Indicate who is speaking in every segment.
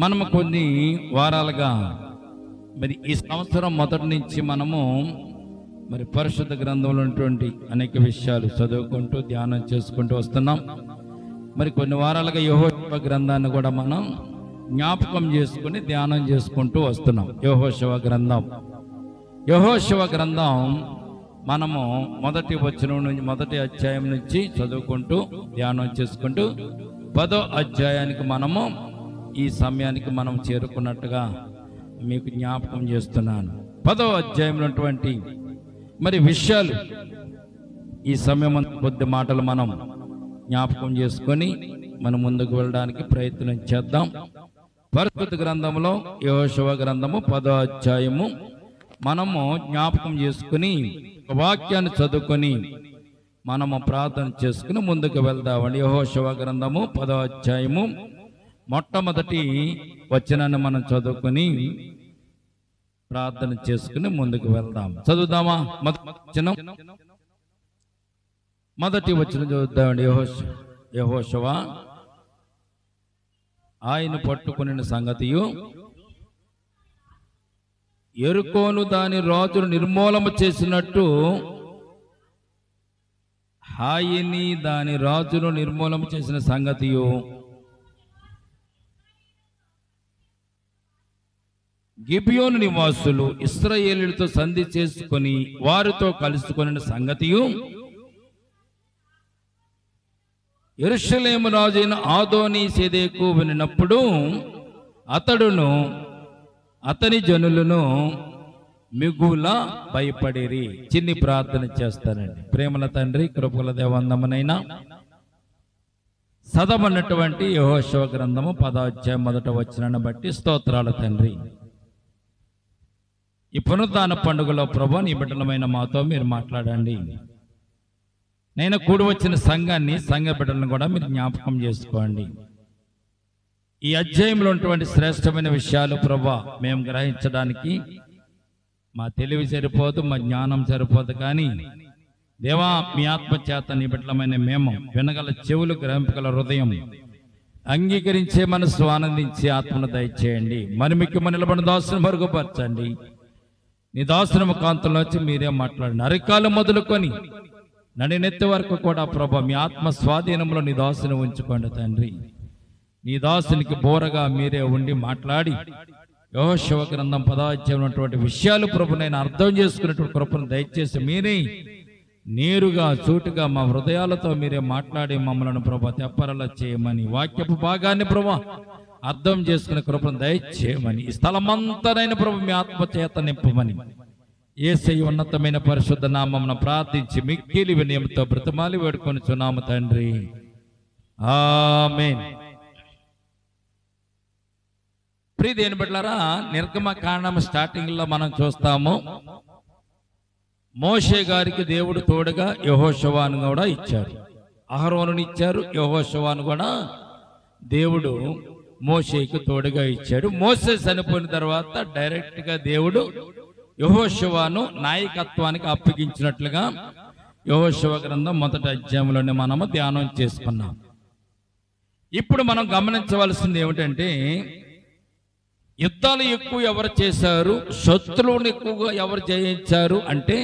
Speaker 1: మనము కొన్ని వారాలుగా మరి ఈ సంవత్సరం మొదటి నుంచి మనము మరి పరిశుద్ధ గ్రంథంలో ఉన్నటువంటి అనేక విషయాలు చదువుకుంటూ ధ్యానం చేసుకుంటూ వస్తున్నాం. మరి కొన్ని వారాలుగా యెహోషువ గ్రంథాన్ని కూడా మనం జ్ఞాపకం చేసుకుని ధ్యానం చేసుకుంటూ వస్తున్నాం. యెహోషువ గ్రంథం మనము మొదటి వచనం నుంచి మొదటి అధ్యాయం నుంచి చదువుకుంటూ ధ్యానం చేసుకుంటూ 10వ అధ్యాయానికి మనము ఈ సమయానికి మనం చేరుకున్నట్టుగా మీకు జ్ఞాపకం చేస్తున్నాను. 10వ అధ్యాయంలో ఉన్నటువంటి మరి విషయాలు ఈ సమయం కొద్ది మాటలు మనం జ్ఞాపకం చేసుకొని మనం ముందుకు వెళ్ళడానికి ప్రయత్నం చేద్దాం. పరిశుద్ధ గ్రంథంలో యెహోషువ గ్రంథము 10వ అధ్యాయము మనము జ్ఞాపకం చేసుకుని వాక్యాన్ని చదువుకొని మనము ప్రార్థన చేసుకుని ముందుకు వెళ్దామండి. యెహోషువ గ్రంథము 10వ అధ్యాయము మొట్టమొదటి వచనాన్ని మనం చదువుకొని ప్రార్థన చేసుకుని ముందుకు వెళ్దాం. చదువుదామా? మొదటి వచనం చదువుదామండి. యెహోషువ ఆయన పట్టుకుని సంగతియు యెరికోను దాని రాజును నిర్మూలన చేసినట్టు హాయిని దాని రాజును నిర్మూలన చేసిన సంగతియు గిబియోను నివాసులు ఇశ్రాయేలులతో సంధి చేసుకొని వారితో కలుసుకొనిన సంగతియు యెరూషలేము రాజైన ఆదోని సెదెకు వినినప్పుడు అతడును అతని జనులను మిగుల భయపడిరి. చిన్ని ప్రార్థన చేస్తానండి. ప్రేమల తండ్రి, కృపల దేవందమునైనా చదవనటువంటి యెహోషువ గ్రంథము 10వ అధ్యాయం 1వ వచనాన్ని బట్టి స్తోత్రాలు తండ్రి. ఈ పునరుద్ధాన పండుగలో ప్రభువా నీ బిడ్డలమైన మాతో మీరు మాట్లాడండి. నేను కూడి వచ్చిన సంఘాన్ని, సంఘ బిడ్డలను కూడా మీరు జ్ఞాపకం చేసుకోండి. ఈ అధ్యాయంలో ఉన్నటువంటి శ్రేష్టమైన విషయాలు ప్రభువా మేము గ్రహించడానికి మా తెలివి సరిపోదు, మా జ్ఞానం సరిపోదు. కానీ దేవా మీ ఆత్మ చేత నీ బిడ్డలమైన మేము వినగల చెవులు, గ్రహింపగల హృదయం, అంగీకరించే మనసు, ఆనందించే ఆత్మను దయచేయండి. మరి మీకు నిలబడిన దాసును మరుగుపరచండి. నీ దాసుని ముఖాంతంలో వచ్చి మీరే మాట్లాడండి. అరికాలు మొదలుకొని నడినెత్తి వరకు కూడా ప్రభా మీ ఆత్మ స్వాధీనంలో నీ దాసుని ఉంచుకోండి తండ్రి. నీ దాసునికి బోరగా మీరే ఉండి మాట్లాడి యెహోషువ గ్రంథం 10వ అధ్యాయంలో ఉన్నటువంటి విషయాలు ప్రభు నేను అర్థం చేసుకున్నటువంటి కృపను దయచేసి మీరే నేరుగా సూటిగా మా హృదయాలతో మీరే మాట్లాడి మమ్మల్ని ప్రభా తెప్పరలా చేయమని, వాక్యపు భాగాన్ని ప్రభా అర్థం చేసుకునే కృపను దయచేయమని, ఈ స్థలమంతనైన ప్రభు మీ ఆత్మ చేత నింపమని యేసయ్య ఉన్నతమైన పరిశుద్ధ నామమున ప్రార్థించి మిక్కిలి వినయంతో బ్రతిమాలి వేడుకొని చున్నాము తండ్రి. ఆమేన్. ప్రియ దేవుని బిడ్డలారా, నిర్గమకాండం స్టార్టింగ్ లో మనం చూస్తాము మోషే గారికి దేవుడు తోడుగా యెహోషువను కూడా ఇచ్చారు. అహరోనుని ఇచ్చారు, యెహోషువను కూడా దేవుడు మోషేకి తోడుగా ఇచ్చాడు. మోషే చనిపోయిన తర్వాత డైరెక్ట్ గా దేవుడు యెహోషువను నాయకత్వానికి అప్పగించినట్లుగా యెహోషువ గ్రంథం 1వ అధ్యాయంలోనే మనము ధ్యానం చేసుకున్నాం. ఇప్పుడు మనం గమనించవలసింది ఏమిటంటే, యుద్ధాలు ఎక్కువ ఎవరు చేశారు, శత్రువుని ఎక్కువగా ఎవరు జయించారు అంటే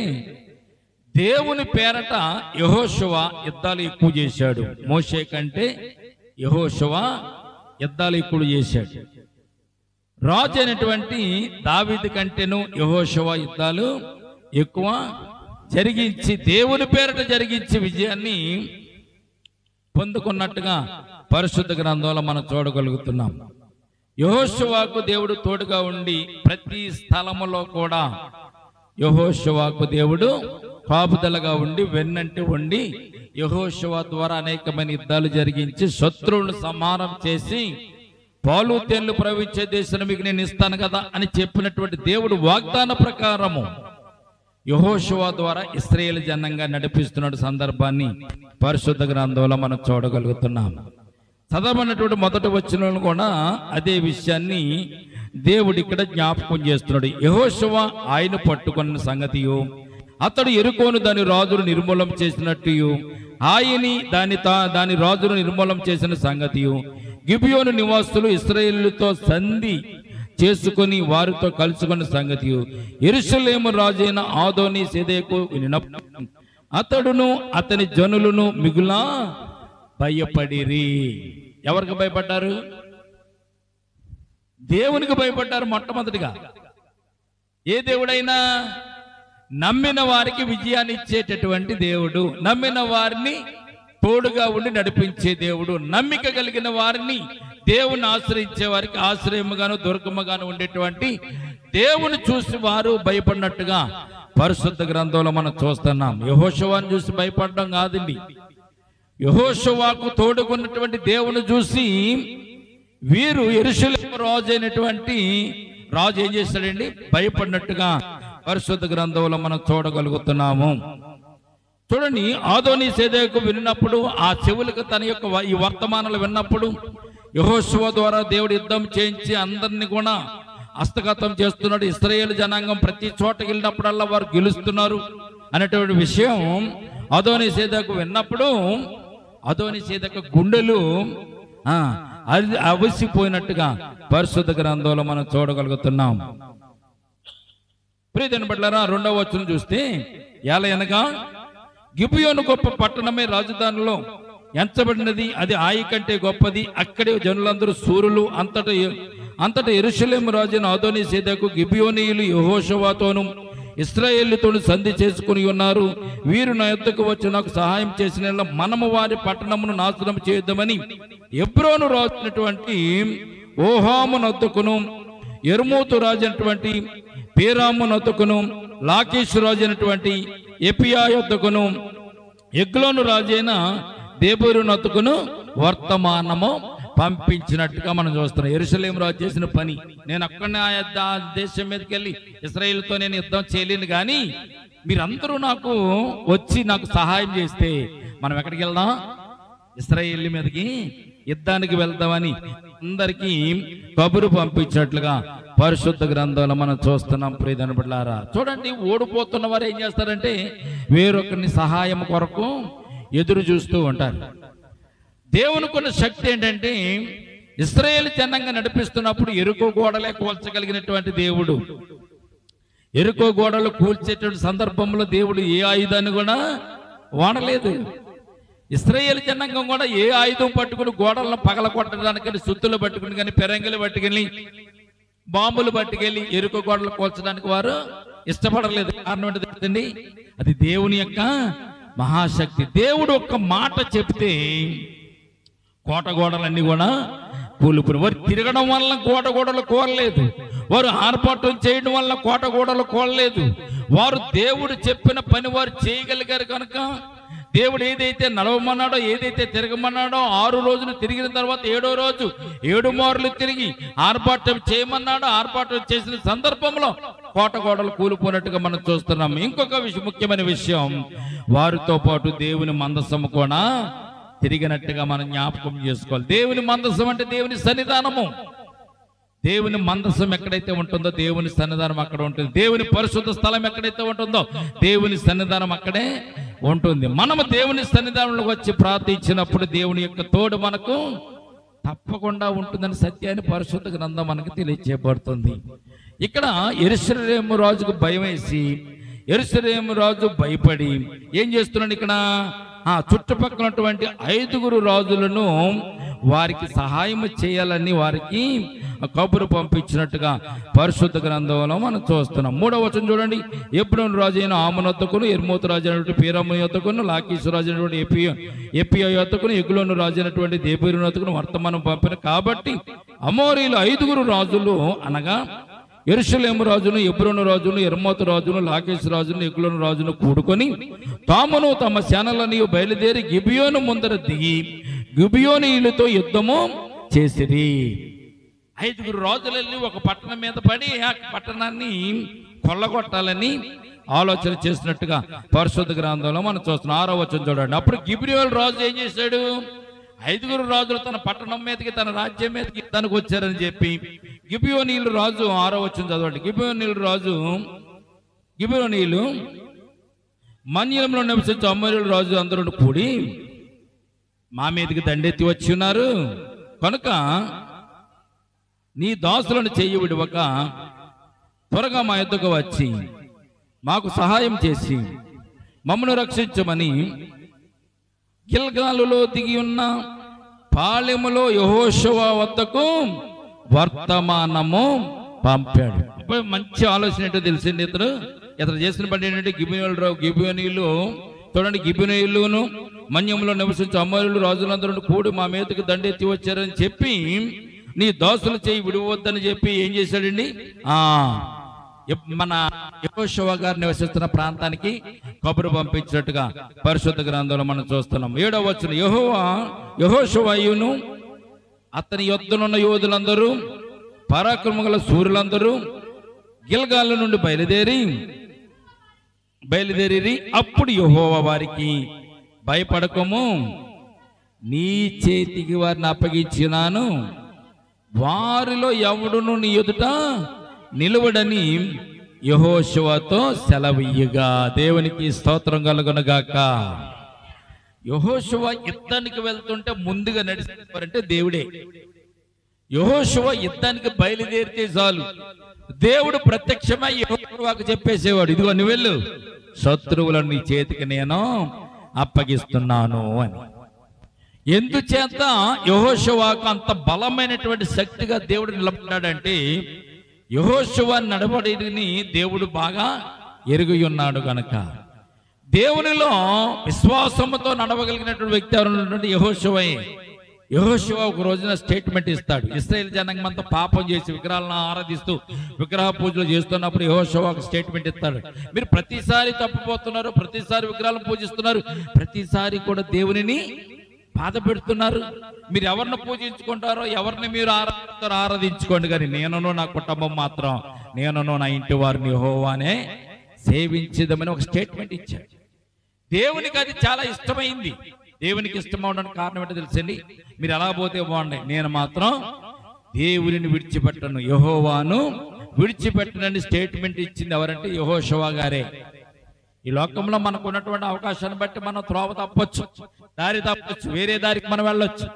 Speaker 1: దేవుని పేరట యెహోషువ యుద్ధాలు ఎక్కువ చేశాడు. మోషే కంటే యెహోషువ యుద్ధాలు ఎక్కువ చేశాడు. రాజు అయినటువంటి దావీదు కంటేను యెహోషువ యుద్ధాలు ఎక్కువ జరిగించి దేవుని పేరట జరిగించి విజయాన్ని పొందుకున్నట్టుగా పరిశుద్ధ గ్రంథంలో మనం చూడగలుగుతున్నాం. యెహోషువకు దేవుడు తోడుగా ఉండి ప్రతి స్థలములో కూడా యెహోషువకు దేవుడు కాపుదలగా ఉండి వెన్నంటి ఉండి యెహోషువ ద్వారా అనేకమైన యుద్ధాలు జరిగించి శత్రువులను సంహారం చేసి పాలు తేళ్లు ప్రవహించే దేశాన్ని మీకు నేను ఇస్తాను కదా అని చెప్పినటువంటి దేవుడు వాగ్దాన ప్రకారము యెహోషువ ద్వారా ఇశ్రాయేలు జనంగా నడిపిస్తున్న సందర్భాన్ని పరిశుద్ధ గ్రంథంలో మనం చూడగలుగుతున్నాం. చదవనటువంటి మొదటి వచనంలో కూడా అదే విషయాన్ని దేవుడు ఇక్కడ జ్ఞాపకం చేస్తున్నాడు. యెహోషువ ఆయన పట్టుకున్న సంగతియు అతడు యెరికోను దాని రాజును నిర్మూలం చేసినట్టు ఆయని దాని రాజును నిర్మూలం చేసిన సంగతియు గిబియోను నివాసులు ఇశ్రాయేలుతో సంధి చేసుకుని వారితో కలుసుకున్న సంగతి యెరూషలేము రాజైన ఆదోని సెదెకు వినినప్పుడు అతడును అతని జనులను మిగులా భయపడిరి. ఎవరికి భయపడ్డారు? దేవునికి భయపడ్డారు. మొట్టమొదటిగా ఏ దేవుడైనా నమ్మిన వారికి విజయాన్ని ఇచ్చేటటువంటి దేవుడు, నమ్మిన వారిని తోడుగా ఉండి నడిపించే దేవుడు, నమ్మిక కలిగిన వారిని దేవుని ఆశ్రయించే వారికి ఆశ్రయముగాను దుర్గముగాను ఉండేటువంటి దేవుని చూసి వారు భయపడినట్టుగా పరిశుద్ధ గ్రంథంలో మనం చూస్తున్నాం. యెహోషువను చూసి భయపడడం కాదండి, యెహోషువకు తోడుకున్నటువంటి దేవుని చూసి వీరు యెరూషలేము రాజు అయినటువంటి రాజు ఏం చేశాడండి? భయపడినట్టుగా పరిశుద్ధ గ్రంథంలో మనం చూడగలుగుతున్నాము. చూడండి, ఆదోని సెదెకు విన్నప్పుడు ఆ చెవులకు తన యొక్క ఈ వర్తమానాలు విన్నప్పుడు యెహోషువ ద్వారా దేవుడు యుద్ధం చేయించి అందరినీ కూడా హస్తగతం చేస్తున్నాడు. ఇశ్రాయేలు జనాంగం ప్రతి చోటకి వెళ్ళినప్పుడల్లా వారు గెలుస్తున్నారు అనేటువంటి విషయం ఆదోని సెదెకు విన్నప్పుడు ఆదోని సెదెకు గుండెలు అవిసిపోయినట్టుగా పరిశుద్ధ గ్రంథంలో మనం చూడగలుగుతున్నాం. ప్రియమైన బిడ్డలారా, 2వ వచనం చూస్తే ఏలయనగా గిబియోను గొప్ప పట్టణమే రాజధానిలో ఎంచబడినది, అది ఆయి కంటే గొప్పది. అక్కడే జనులందరూ సూరులు. అంతటా యెరూషలేము రాజైన ఆదోని సెదెకు గిబియోనీయులు యెహోషువతోను ఇశ్రాయేలుతోను సంధి చేసుకుని ఉన్నారు. వీరు నా యొద్దకు వచ్చి నాకు సహాయం చేసిన మనము వారి పట్టణమును నాశనం చేద్దామని ఎబ్రోను రాజైనటువంటి ఓహాము నొద్దకును, యర్మూతు రాజు అయినటువంటి పీరాము నొద్దకును, లాకీషు రాజు అయినటువంటి ఎపియా యొద్దకును, ఎగ్లోను రాజైన దేబోరు నొద్దకును వర్తమానము పంపించినట్టుగా మనం చూస్తున్నాం. యెరూషలేము రాజు చేసిన పని, నేను అక్కడనే ఆ దేశం మీదకి వెళ్ళి ఇశ్రాయేలుతో నేను యుద్ధం చేయలేను, కానీ మీరందరూ నాకు వచ్చి నాకు సహాయం చేస్తే మనం ఎక్కడికి వెళ్దాం? ఇశ్రాయేలు మీదకి యుద్ధానికి వెళ్దామని అందరికీ కబురు పంపించినట్లుగా పరిశుద్ధ గ్రంథంలో మనం చూస్తున్నాం. ప్రియమైన బిడ్డలారా, చూడండి, ఓడిపోతున్న వారు ఏం చేస్తారంటే వేరొకరిని సహాయం కొరకు ఎదురు చూస్తూ ఉంటారు. దేవునికి ఉన్న శక్తి ఏంటంటే ఇశ్రాయేలు జనంగా నడిపిస్తున్నప్పుడు ఎరుకో గోడలే కూల్చగలిగినటువంటి దేవుడు. ఎరుకో గోడలు కూల్చేటువంటి సందర్భంలో దేవుడు ఏ ఆయుధాన్ని కూడా వాడలేదు. ఇశ్రాయేలు జనాంగం కూడా ఏ ఆయుధం పట్టుకుని గోడలను పగల కొట్టడానికని సుత్తులు పట్టుకుని కానీ పెరంగిలు పట్టుకెళ్ళి బాంబులు పట్టుకెళ్ళి ఎరుకో గోడలు కూల్చడానికి వారు ఇష్టపడలేదు. కారణం ఏంటో తెలుసండి? అది దేవుని యొక్క మహాశక్తి. దేవుడు ఒక్క మాట చెప్తే కోట గోడలన్నీ కూడా కూలిపోయి, వారు తిరగడం వల్ల కోట గోడలు కోరలేదు, వారు ఆర్పాటం చేయడం వల్ల కోట గోడలు కోరలేదు. వారు దేవుడు చెప్పిన పని వారు చేయగలిగారు కనుక దేవుడు ఏదైతే నడవమన్నాడో, ఏదైతే తిరగమన్నాడో, 6 రోజులు తిరిగిన తర్వాత 7వ రోజు 7 మార్లు తిరిగి ఆర్పాటం చేయమన్నాడో, ఆర్పాటం చేసిన సందర్భంలో కోట గోడలు కూలిపోయినట్టుగా మనం చూస్తున్నాం. ఇంకొక ముఖ్యమైన విషయం, వారితో పాటు దేవుని మందసము కూడా తిరిగినట్టుగా మనం జ్ఞాపకం చేసుకోవాలి. దేవుని మందసం అంటే దేవుని సన్నిధానము. దేవుని మందసం ఎక్కడైతే ఉంటుందో దేవుని సన్నిధానం అక్కడ ఉంటుంది. దేవుని పరిశుద్ధ స్థలం ఎక్కడైతే ఉంటుందో దేవుని సన్నిధానం అక్కడే ఉంటుంది. మనము దేవుని సన్నిధానంలోకి వచ్చి ప్రార్థించినప్పుడు దేవుని యొక్క తోడు మనకు తప్పకుండా ఉంటుందని సత్యాన్ని పరిశుద్ధ గ్రంథం మనకు తెలియజేయబడుతుంది. ఇక్కడ యెరూషలేము రాజుకు భయం వేసి యెరూషలేము రాజు భయపడి ఏం చేస్తున్నాడు? ఇక్కడ చుట్టుపక్కలటువంటి 5గురు రాజులను వారికి సహాయం చేయాలని వారికి కబురు పంపించినట్టుగా పరిశుద్ధ గ్రంథంలో మనం చూస్తున్నాం. 3వ వచనం చూడండి. ఎబ్రోను రాజు అయిన ఆమోను యొద్దకును, యర్మూతు రాజు అయినటువంటి పీరాము యొద్దకును, లాకీషు రాజు అయినటువంటి ఎపియా యొద్దకును, ఎగ్లోను రాజు అయినటువంటి దేబోరు యొద్దకును వర్తమానం పంపిన. కాబట్టి అమోరీలు 5గురు రాజులు అనగా యెరూషలేము రాజును, ఎబ్రోను రాజును, యర్మూతు రాజును, లాకీషు రాజును, ఎగ్లోను రాజును కూడుకొని తామును తమ సేనలని బయలుదేరి గిబియోను ముందర దిగి గిబియోనీయులతో యుద్ధము చేసిరి. 5గురు రాజులు వెళ్ళి ఒక పట్టణం మీద పడి ఆ పట్టణాన్ని కొల్లగొట్టాలని ఆలోచన చేసినట్టుగా పరిశుద్ధ గ్రంథంలో మనం చూస్తున్నాం. 6వ వచనం చూడండి. అప్పుడు గిబియోను రాజు ఏం చేశాడు? 5గురు రాజులు తన పట్టణం మీదకి, తన రాజ్యం మీదకి యుద్ధానికి వచ్చారని చెప్పి గిబియోనీయులు రాజు 6వ వచనం చదవండి. గిబియోనీయులు మన్యంలో నివసించే అమోరీయుల రాజు అందరూ కూడి మా మీదకి దండెత్తి వచ్చి ఉన్నారు, కనుక నీ దాసులను చెయ్యి విడవక త్వరగా మా యొద్దకు వచ్చి మాకు సహాయం చేసి మమ్మను రక్షించమని గిల్గాలులో దిగి ఉన్న పాళెములో యెహోషువ వద్దకు వర్తమానము పంపాడు. మంచి ఆలోచన ఏంటో తెలిసింది. ఇతను చేసిన పని ఏంటంటే గిబియోనీయులు చూడండి, గిబియోనీయులను మన్యంలో నివసించే అమరులు రాజులందరూ కూడి మా మీదకి దండెత్తి వచ్చారని చెప్పి నీ దాసులు చేయి విడవద్దని చెప్పి ఏం చేశాడండి, మన యెహోషువ గారు నివసిస్తున్న ప్రాంతానికి కబురు పంపించినట్టుగా పరిశుద్ధ గ్రంథంలో మనం చూస్తున్నాం. 7వ వచనం, యెహోషువయును అతని యొద్దనున్న యోధులందరూ పరాక్రమగల సూర్యులందరూ గిల్గాలు నుండి బయలుదేరి అప్పుడు యెహోవా వారికి భయపడకము, నీ చేతికి వారిని అప్పగించినాను, వారిలో ఎవడును నీ ఎదుట నిలువడని యెహోషువతో సెలవియ్యగా. దేవునికి స్తోత్రం కలుగునుగాక. యెహోషువ యుద్ధానికి వెళ్తుంటే ముందుగా నడిచేవారంటే దేవుడే. యెహోషువ యుద్ధానికి బయలుదేరితే చాలు దేవుడు ప్రత్యక్షమై యెహోషువకు చెప్పేసేవాడు, ఇదిగో నువ్వు వెళ్ళు, శత్రువులను నీ చేతికి నేను అప్పగిస్తున్నాను అని. ఎందుచేత యెహోషువకు అంత బలమైనటువంటి శక్తిగా దేవుడు నిలబడ్డాడంటే యెహోషువ నడవడిని దేవుడు బాగా ఎరిగి ఉన్నాడు గనక. దేవునిలో విశ్వాసంతో నడవగలిగినటువంటి వ్యక్తి ఎవరు? యెహోషువయే. యెహోషువ ఒక రోజున స్టేట్మెంట్ ఇస్తాడు. ఇశ్రాయేల్ జనాంగం అంతా పాపం చేసి విగ్రహాలను ఆరాధిస్తూ విగ్రహ పూజలు చేస్తున్నప్పుడు యెహోషువ ఒక స్టేట్మెంట్ ఇస్తాడు, మీరు ప్రతిసారి తప్పిపోతున్నారు, ప్రతిసారి విగ్రహాలను పూజిస్తున్నారు, ప్రతిసారి కూడా దేవునిని బాధ పెడుతున్నారు, మీరు ఎవరిని పూజించుకుంటారో ఎవరిని మీరు ఆరాధించుకోండి, కానీ నేనును నా కుటుంబం మాత్రం నేనును నా ఇంటి వారిని యెహోవానే సేవించదమని ఒక స్టేట్మెంట్ ఇచ్చాడు. దేవునికి అది చాలా ఇష్టమైంది. దేవునికి ఇష్టం అవడానికి కారణం ఏంటో తెలుసండి, మీరు ఎలా పోతే బాగుండే, నేను మాత్రం దేవుని విడిచిపెట్టను, యెహోవాను విడిచిపెట్టనని స్టేట్మెంట్ ఇచ్చింది ఎవరంటే యెహోషువ గారే. ఈ లోకంలో మనకు ఉన్నటువంటి అవకాశాన్ని బట్టి మనం త్రోవ తప్పొచ్చు, దారి తప్పొచ్చు, వేరే దారికి మనం వెళ్ళొచ్చు,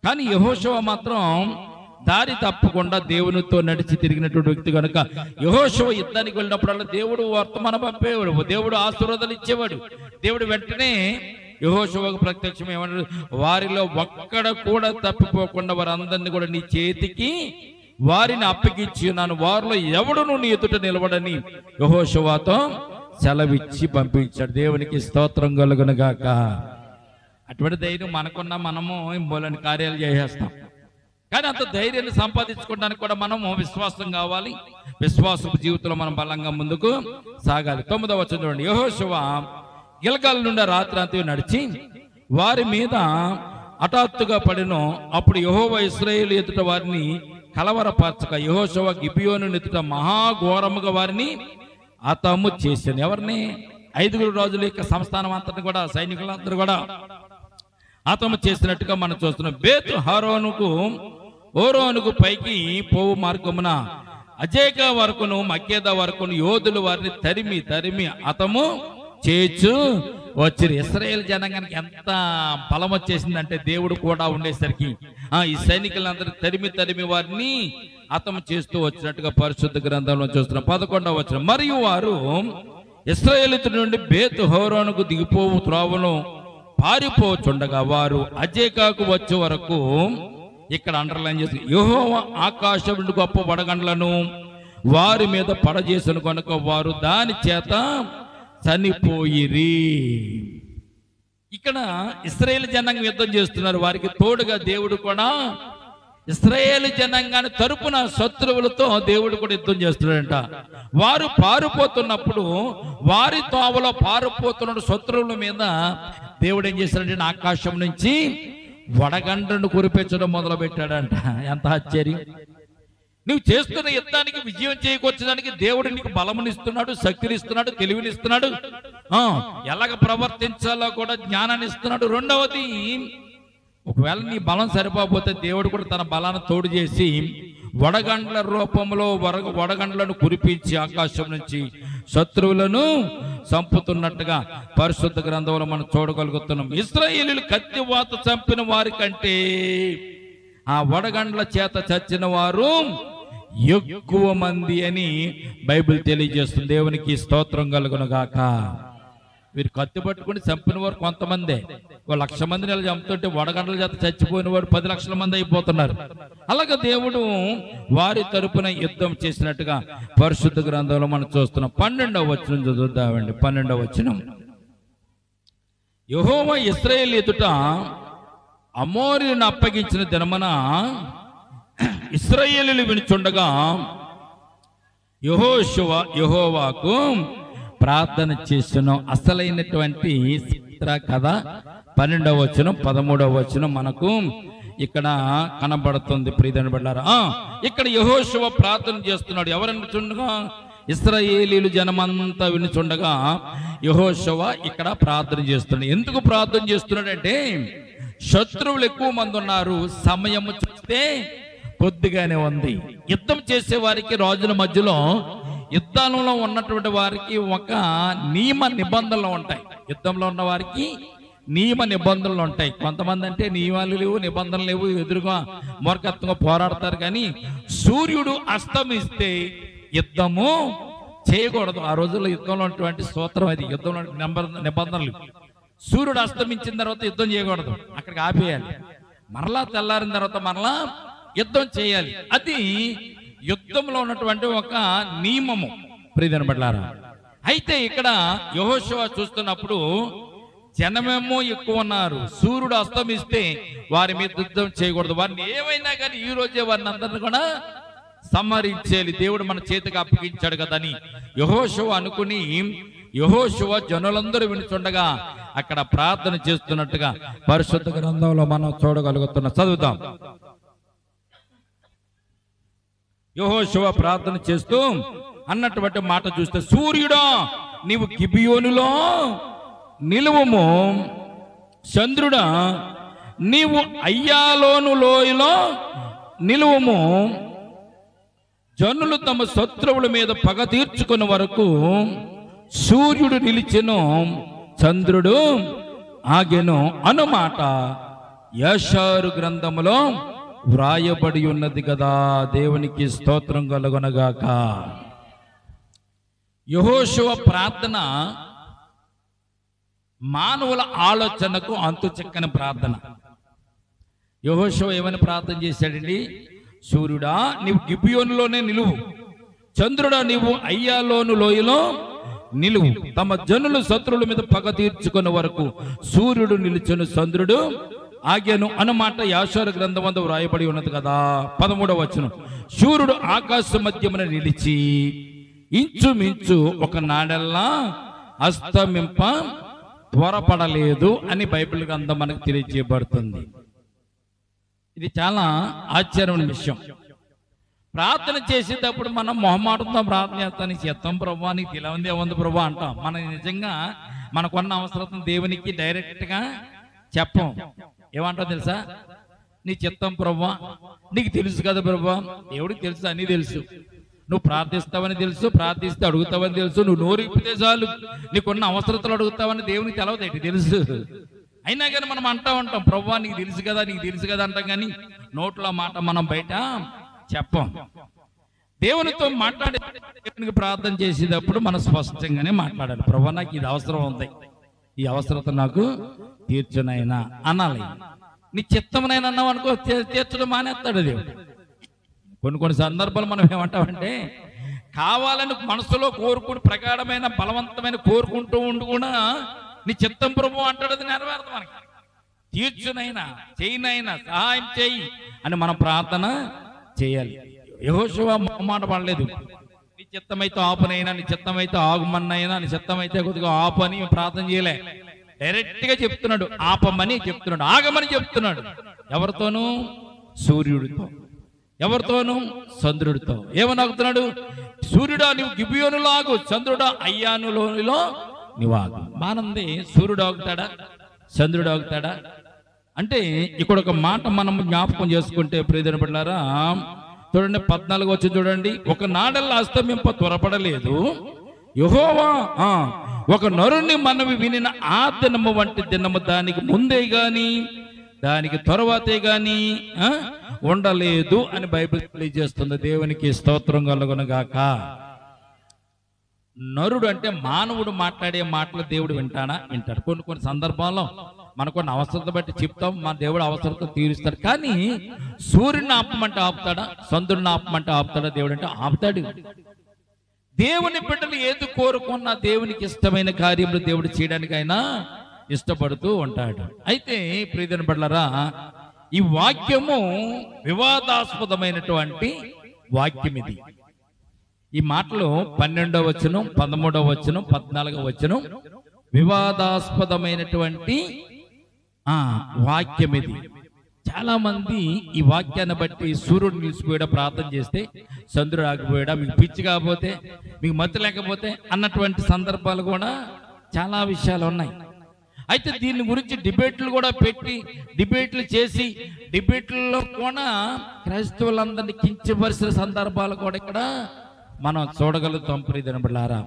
Speaker 1: కానీ యెహోషువ మాత్రం దారి తప్పకుండా దేవునితో నడిచి తిరిగినటువంటి వ్యక్తి కనుక యెహోషువ యుద్ధానికి వెళ్ళినప్పుడల్లా దేవుడు వర్తమానం పంపేవాడు, దేవుడు ఆశీర్వాదాలు ఇచ్చేవాడు. దేవుడు వెంటనే యెహోషువకు ప్రత్యక్షం ఏమన్నాడు, వారిలో ఒక్కడ కూడా తప్పిపోకుండా వారందరినీ కూడా నీ చేతికి వారిని అప్పగించి ఉన్నాను, వారిలో ఎవడును నీ ఎదుట నిలబడని యెహోషువతో సెలవిచ్చి పంపించాడు. దేవునికి స్తోత్రం కలుగునుగాక. అటువంటి ధైర్యం మనకున్నా మనము మూలని కార్యాలు చేసేస్తాం, కానీ అంత ధైర్యాన్ని సంపాదించుకోవడానికి కూడా మనము విశ్వాసం కావాలి. విశ్వాసపు జీవితంలో మనం బలంగా ముందుకు సాగాలి. 9వ వచనం చూడండి, యెహోషువ గిల్గాల్ నుండి రాత్రంతా నడిచి వారి మీద హఠాత్తుగా పడిను. అప్పుడు యెహోవా ఇశ్రాయేలు ఎదుట వారిని కలవరపరచక యెహోషువ గిబియోను ఎదుట మహాఘోరముగా వారిని హతము చేశాను. ఎవరిని? 5 రాజుల యొక్క సంస్థానం అంతటి కూడా సైనికులందరూ కూడా హతము చేసినట్టుగా మనం చూస్తున్నాం. బేతు హోరోనుకు పైకి పోవు మార్గమున అజేకా వరకును మక్కేదా వరకును యోధులు వారిని తరిమి హతము చేచు వచ్చారు. ఇశ్రాయేల్ జనాంగానికి ఎంత బలం వచ్చేసిందంటే దేవుడు కూడా ఉండేసరికి ఈ సైనికులందరూ తరిమి వారిని హతము చేస్తూ వచ్చినట్టుగా పరిశుద్ధ గ్రంథంలో చూస్తున్నాం. 11వ వచనం, మరియు వారు ఇశ్రాయేలీయుల నుండి బేతు హోరోనుకు దిగిపోవు త్రోవను పారిపోచుండగా వారు అజేకాకు వచ్చే వరకు, ఇక్కడ అండర్లైన్ చేసి, యెహోవా ఆకాశం నుండి గొప్ప వడగండ్లను వారి మీద పడజేసిన కనుక వారు దాని చేత చనిపోయిరి. ఇక్కడ ఇశ్రాయేలు జనాంగం యుద్ధం చేస్తున్నారు, వారికి తోడుగా దేవుడు కూడా ఇశ్రాయేలు జనాంగాన్ని తరపున శత్రువులతో దేవుడు కూడా యుద్ధం చేస్తున్నాడంట. వారు పారిపోతున్నప్పుడు వారి తోవలో పారిపోతున్న శత్రువుల మీద దేవుడు ఏం చేశాడంటే ఆకాశం నుంచి వడగండ్లను కురిపించడం మొదలు పెట్టాడంట. ఎంత ఆశ్చర్యం! నువ్వు చేస్తున్న యుద్ధానికి విజయం చేకూర్చడానికి దేవుడు నీకు బలమునిస్తున్నాడు, శక్తినిస్తున్నాడు, తెలివినిస్తున్నాడు, ఎలాగ ప్రవర్తించాలో కూడా జ్ఞానాన్ని ఇస్తున్నాడు. రెండవది, ఒకవేళ నీ బలం సరిపోతే దేవుడు కూడా తన బలాన్ని తోడు చేసి వడగండ్ల రూపంలో వడగండ్లను కురిపించి ఆకాశం నుంచి శత్రువులను చంపుతున్నట్టుగా పరిశుద్ధ గ్రంథంలో మనం చూడగలుగుతున్నాం. ఇశ్రాయేలీయులు కత్తివాత చంపిన వారి కంటే ఆ వడగండ్ల చేత చచ్చిన వారు ఎక్కువ మంది అని బైబిల్ తెలియజేస్తుంది. దేవునికి స్తోత్రం కలుగును గాక. వీరు కత్తి పట్టుకుని చంపిన వారు కొంతమందే, 1,00,000 మందిని ఇలా చంపుతుంటే వడగండ్ల చేత చచ్చిపోయిన వారు 10 లక్షల మంది అయిపోతున్నారు. అలాగే దేవుడు వారి తరపున యుద్ధం చేసినట్టుగా పరిశుద్ధ గ్రంథంలో మనం చూస్తున్నాం. 12వ వచనం చదువుదామండి. 12వ వచనం, యెహోవా ఇశ్రాయేలు ఎదుట అమోరీయులను అప్పగించిన దినమున ఇశ్రాయేలీయులు వినుచుండగా యెహోవాకు ప్రార్థన చేస్తున్నాం. అసలైనటువంటి కథ 12వ వచనం 13వ వచనం మనకు ఇక్కడ కనబడుతుంది. ప్రియమైన బిడ్డలారా, ఇక్కడ యెహోషువ ప్రార్థన చేస్తున్నాడు. ఎవరని చూడగా ఇశ్రాయేలీయులు జనమంతా వినుచుండగా యెహోషువ ఇక్కడ ప్రార్థన చేస్తున్నాడు. ఎందుకు ప్రార్థన చేస్తున్నాడంటే శత్రువులు ఎక్కువ మంది ఉన్నారు, సమయం చూస్తే కొద్దిగానే ఉంది. యుద్ధం చేసే వారికి రాజుల మధ్యలో యుద్ధంలో ఉన్నటువంటి వారికి ఒక నియమ నిబంధనలు ఉంటాయి. యుద్ధంలో ఉన్న వారికి నియమ నిబంధనలు ఉంటాయి. కొంతమంది అంటే నియమాలు లేవు, నిబంధనలు లేవు, ఎదురుగా మూర్ఖత్వంగా పోరాడతారు. కానీ సూర్యుడు అస్తమిస్తే యుద్ధము చేయకూడదు. ఆ రోజుల్లో యుద్ధంలో ఉన్నటువంటి సూత్రం అది. యుద్ధంలో నిబంధనలు, సూర్యుడు అస్తమించిన తర్వాత యుద్ధం చేయకూడదు, అక్కడికి ఆపేయాలి. మరలా తెల్లారిన తర్వాత మరలా యుద్ధం చేయాలి. అది యుద్ధంలో ఉన్నటువంటి ఒక నియమము. ప్రియమైన బిడ్డలారా, అయితే ఇక్కడ యెహోషువ చూస్తున్నప్పుడు జనమేమో ఎక్కువ ఉన్నారు, సూర్యుడు అస్తమిస్తే వారి మీద యుద్ధం చేయకూడదు. వారిని ఏమైనా కానీ ఈ రోజే వారిని అందరిని కూడా సంహరించేయాలి, దేవుడు మన చేతికి అప్పగించాడు కదా అని యెహోషువ అనుకుని యెహోషువ జనులందరూ వినుచుండగా అక్కడ ప్రార్థన చేస్తున్నట్టుగా పరిశుద్ధ గ్రంథంలో మనం చూడగలుగుతున్నాం. చదువుతాం. యెహోషువ ప్రార్థన చేస్తూ అన్నటువంటి మాట చూస్తే, సూర్యుడా నీవు గిబియోనులో నిలువుము, చంద్రుడా నీవు అయ్యాలోను లోయలో నిలువుము, జనులు తమ శత్రువుల మీద పగ తీర్చుకున్న వరకు సూర్యుడు నిలిచెను, చంద్రుడు ఆగెను అన్నమాట యెషారు గ్రంథములో వ్రాయబడి ఉన్నది కదా. దేవునికి స్తోత్రం కలుగునగాక. యెహోషువ ప్రార్థన మానవుల ఆలోచనకు అంతు చిక్కని ప్రార్థన. యెహోషువ ఏమని ప్రార్థన చేశాడండి? సూర్యుడా నీవు గిబియోనులోనే నిలువు, చంద్రుడా నీవు అయ్యాలోను లోయలో నిలువు, తమ జనులు శత్రువుల మీద పగ తీర్చుకున్న వరకు సూర్యుడు నిలుచును, చంద్రుడు ఆగెను అన్నమాట యెషారు గ్రంథమందు వ్రాయబడి ఉన్నది కదా. 13వ వచనం, సూర్యుడు ఆకాశ మధ్యమున నిలిచి ఇంచుమించు ఒక నాడెల్లా అస్తమింప త్వరపడలేదు అని బైబిల్ గ్రంథం మనకు తెలియజేయబడుతుంది. ఇది చాలా ఆశ్చర్యమైన విషయం. ప్రార్థన చేసేటప్పుడు మనం మొహమాటంతో ప్రార్థన చేస్తాను, చేస్తాం ప్రభా, నీకు ఇలా ఉంది ఏముంది ప్రభా అంటాం. మనం నిజంగా మనకున్న అవసరం దేవునికి డైరెక్ట్గా చెప్పం. ఏమంటావు తెలుసా? నీ చిత్తం ప్రభా, నీకు తెలుసు కదా ప్రభా. దేవుడికి తెలుసు, అన్నీ తెలుసు. నువ్వు ప్రార్థిస్తావని తెలుసు, ప్రార్థిస్తే అడుగుతావని తెలుసు. నువ్వు నోరు ఇప్పితే చాలు నీకున్న అవసరతలు అడుగుతావని దేవునికి తెలవదేంటి? తెలుసు. అయినా కానీ మనం అంటా ఉంటాం ప్రభా నీకు తెలుసు కదా, నీకు తెలుసు కదా అంటాం. కానీ నోట్లో మాట మనం బయట చెప్పం. దేవునితో మాట్లాడే, దేవునికి ప్రార్థన చేసేటప్పుడు మనం స్పష్టంగానే మాట్లాడాలి. ప్రభా నాకు ఇది అవసరం ఉంది, ఈ అవసరత నాకు తీర్చునైనా అనాలి. నీ చిత్తమునైనా అన్నావు అనుకో, తీర్చడం మానేస్తాడు దేవుడు. కొన్ని సందర్భాలు మనం ఏమంటామంటే కావాలని మనసులో కోరుకుని ప్రగాఢమైన బలవంతమైన కోరుకుంటూ ఉండి కూడా నీ చిత్తం ప్రభు అంటాడు, అది నెరవేరదు. మనకి తీర్చునైనా చేయనైనా సహాయం చేయి అని మనం ప్రార్థన చేయాలి. యెహోషువ మాట పడలేదు. నీ చిత్తమైతే ఆపునైనా, నీ చిత్తమైతే ఆగుమన్నైనా, నీ చిత్తమైతే కొద్దిగా ఆపు అని ప్రార్థన చేయలే. డైరెక్ట్ గా చెప్తున్నాడు, ఆపమని చెప్తున్నాడు, ఆగమని చెప్తున్నాడు. ఎవరితోనూ? సూర్యుడితో. ఎవరితోనూ? చంద్రుడితో. ఏమని ఆగుతున్నాడు? సూర్యుడా నీవు గిబియోనులో ఆగు, చంద్రుడా అయ్యానులో నీవు ఆగు. బానంది. సూర్యుడు ఆగుతాడా? చంద్రుడు ఆగుతాడా? అంటే ఇక్కడ ఒక మాట మనం జ్ఞాపకం చేసుకుంటే ప్రియమైన బిడ్డలారా, చూడండి 14 వచ్చి చూడండి. ఒక నాడల్లా అస్తమింప త్వరపడలేదు యెహోవా, ఒక నరుని మనవి వినిన ఆ దినము వంటి దినము దానికి ముందే గాని దానికి తరువాతే గాని ఉండలేదు అని బైబిల్ తెలియజేస్తుంది. దేవునికి స్తోత్రం కలుగునుగాక. నరుడు అంటే మానవుడు మాట్లాడే మాటలు దేవుడు వింటాడా? వింటాడు. కొన్ని సందర్భాల్లో మనకు కొన్ని అవసరత బట్టి చెప్తాం, మన దేవుడు అవసరత తీరుస్తాడు. కానీ సూర్యుడిని ఆపమంటే ఆపుతాడా? చంద్రుడిని ఆపమంటే ఆపుతాడా? దేవుడు అంటే ఆపుతాడు. దేవుని బిడ్డలు ఏది కోరుకున్నా దేవునికి ఇష్టమైన కార్యములు దేవుడు చేయడానికి ఆయన ఇష్టపడుతూ ఉంటాడు. అయితే ప్రియమైన బిడ్డలారా, ఈ వాక్యము వివాదాస్పదమైనటువంటి వాక్యం. ఇది ఈ మాటలు 12వ వచనం, 13వ వచనం, 14వ వచనం వివాదాస్పదమైనటువంటి వాక్యం. ఇది చాలా మంది ఈ వాక్యాన్ని బట్టి సూర్యుడు నిలిచిపోయాడా ప్రార్థన చేస్తే, చంద్రుడు ఆగిపోయాడా, మీకు పిచ్చి కాకపోతే, మీకు మతి లేకపోతే అన్నటువంటి సందర్భాలు కూడా చాలా విషయాలు ఉన్నాయి. అయితే దీని గురించి డిబేట్లు కూడా పెట్టి, డిబేట్లు చేసి, డిబేట్లలో కూడా క్రైస్తవులందరినీ కించపరిచిన సందర్భాలు కూడా ఇక్కడ మనం చూడగలుగుతాం. ప్రియమైన బిడ్డలారా,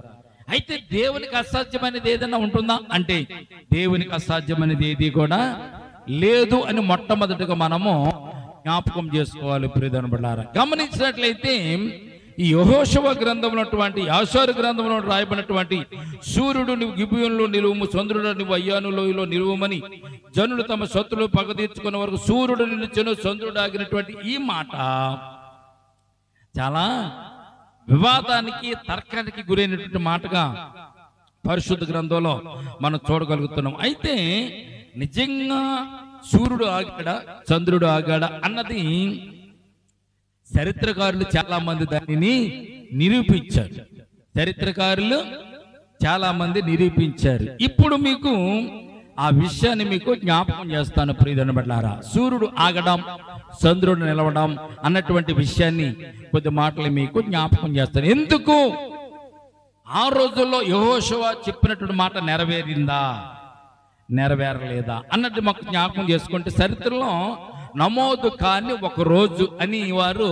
Speaker 1: అయితే దేవునికి అసాధ్యమైనది ఏదైనా ఉంటుందా అంటే దేవునికి అసాధ్యమైనది ఏది కూడా లేదు అని మొట్టమొదటిగా మనము జ్ఞాపకం చేసుకోవాలి. ప్రియమైన బిడ్డలారా, గమనించినట్లయితే ఈ యెహోషువ గ్రంథంలో ఉన్నటువంటి, యాషారు గ్రంథంలో రాయబడినటువంటి సూర్యుడు నువ్వు గిబియోనులో నిలువుము, చంద్రుడు నువ్వు అయ్యాను లోయలో నిలువమని జనులు తమ శత్రులు పగ తీర్చుకున్న వరకు సూర్యుడు నిలిచెను, చంద్రుడు ఆగినటువంటి ఈ మాట చాలా వివాదానికి, తర్కానికి గురైనటువంటి మాటగా పరిశుద్ధ గ్రంథంలో మనం చూడగలుగుతున్నాం. అయితే నిజంగా సూర్యుడు ఆగాడా, చంద్రుడు ఆగాడా అన్నది చరిత్రకారులు చాలా మంది దానిని నిరూపించారు. చరిత్రకారులు చాలా మంది నిరూపించారు. ఇప్పుడు మీకు ఆ విషయాన్ని మీకు జ్ఞాపకం చేస్తాను. ప్రియమైన బిడ్డలారా, సూర్యుడు ఆగడం, చంద్రుడు నిలవడం అన్నటువంటి విషయాన్ని కొద్ది మాటలు మీకు జ్ఞాపకం చేస్తాను. ఎందుకు ఆ రోజుల్లో యెహోషువ చెప్పినటువంటి మాట నెరవేరిందా, నెరవేరలేదా అన్నట్టు మాకు జ్ఞాపకం చేసుకుంటే, చరిత్రలో నమోదు కాని ఒక రోజు అని వారు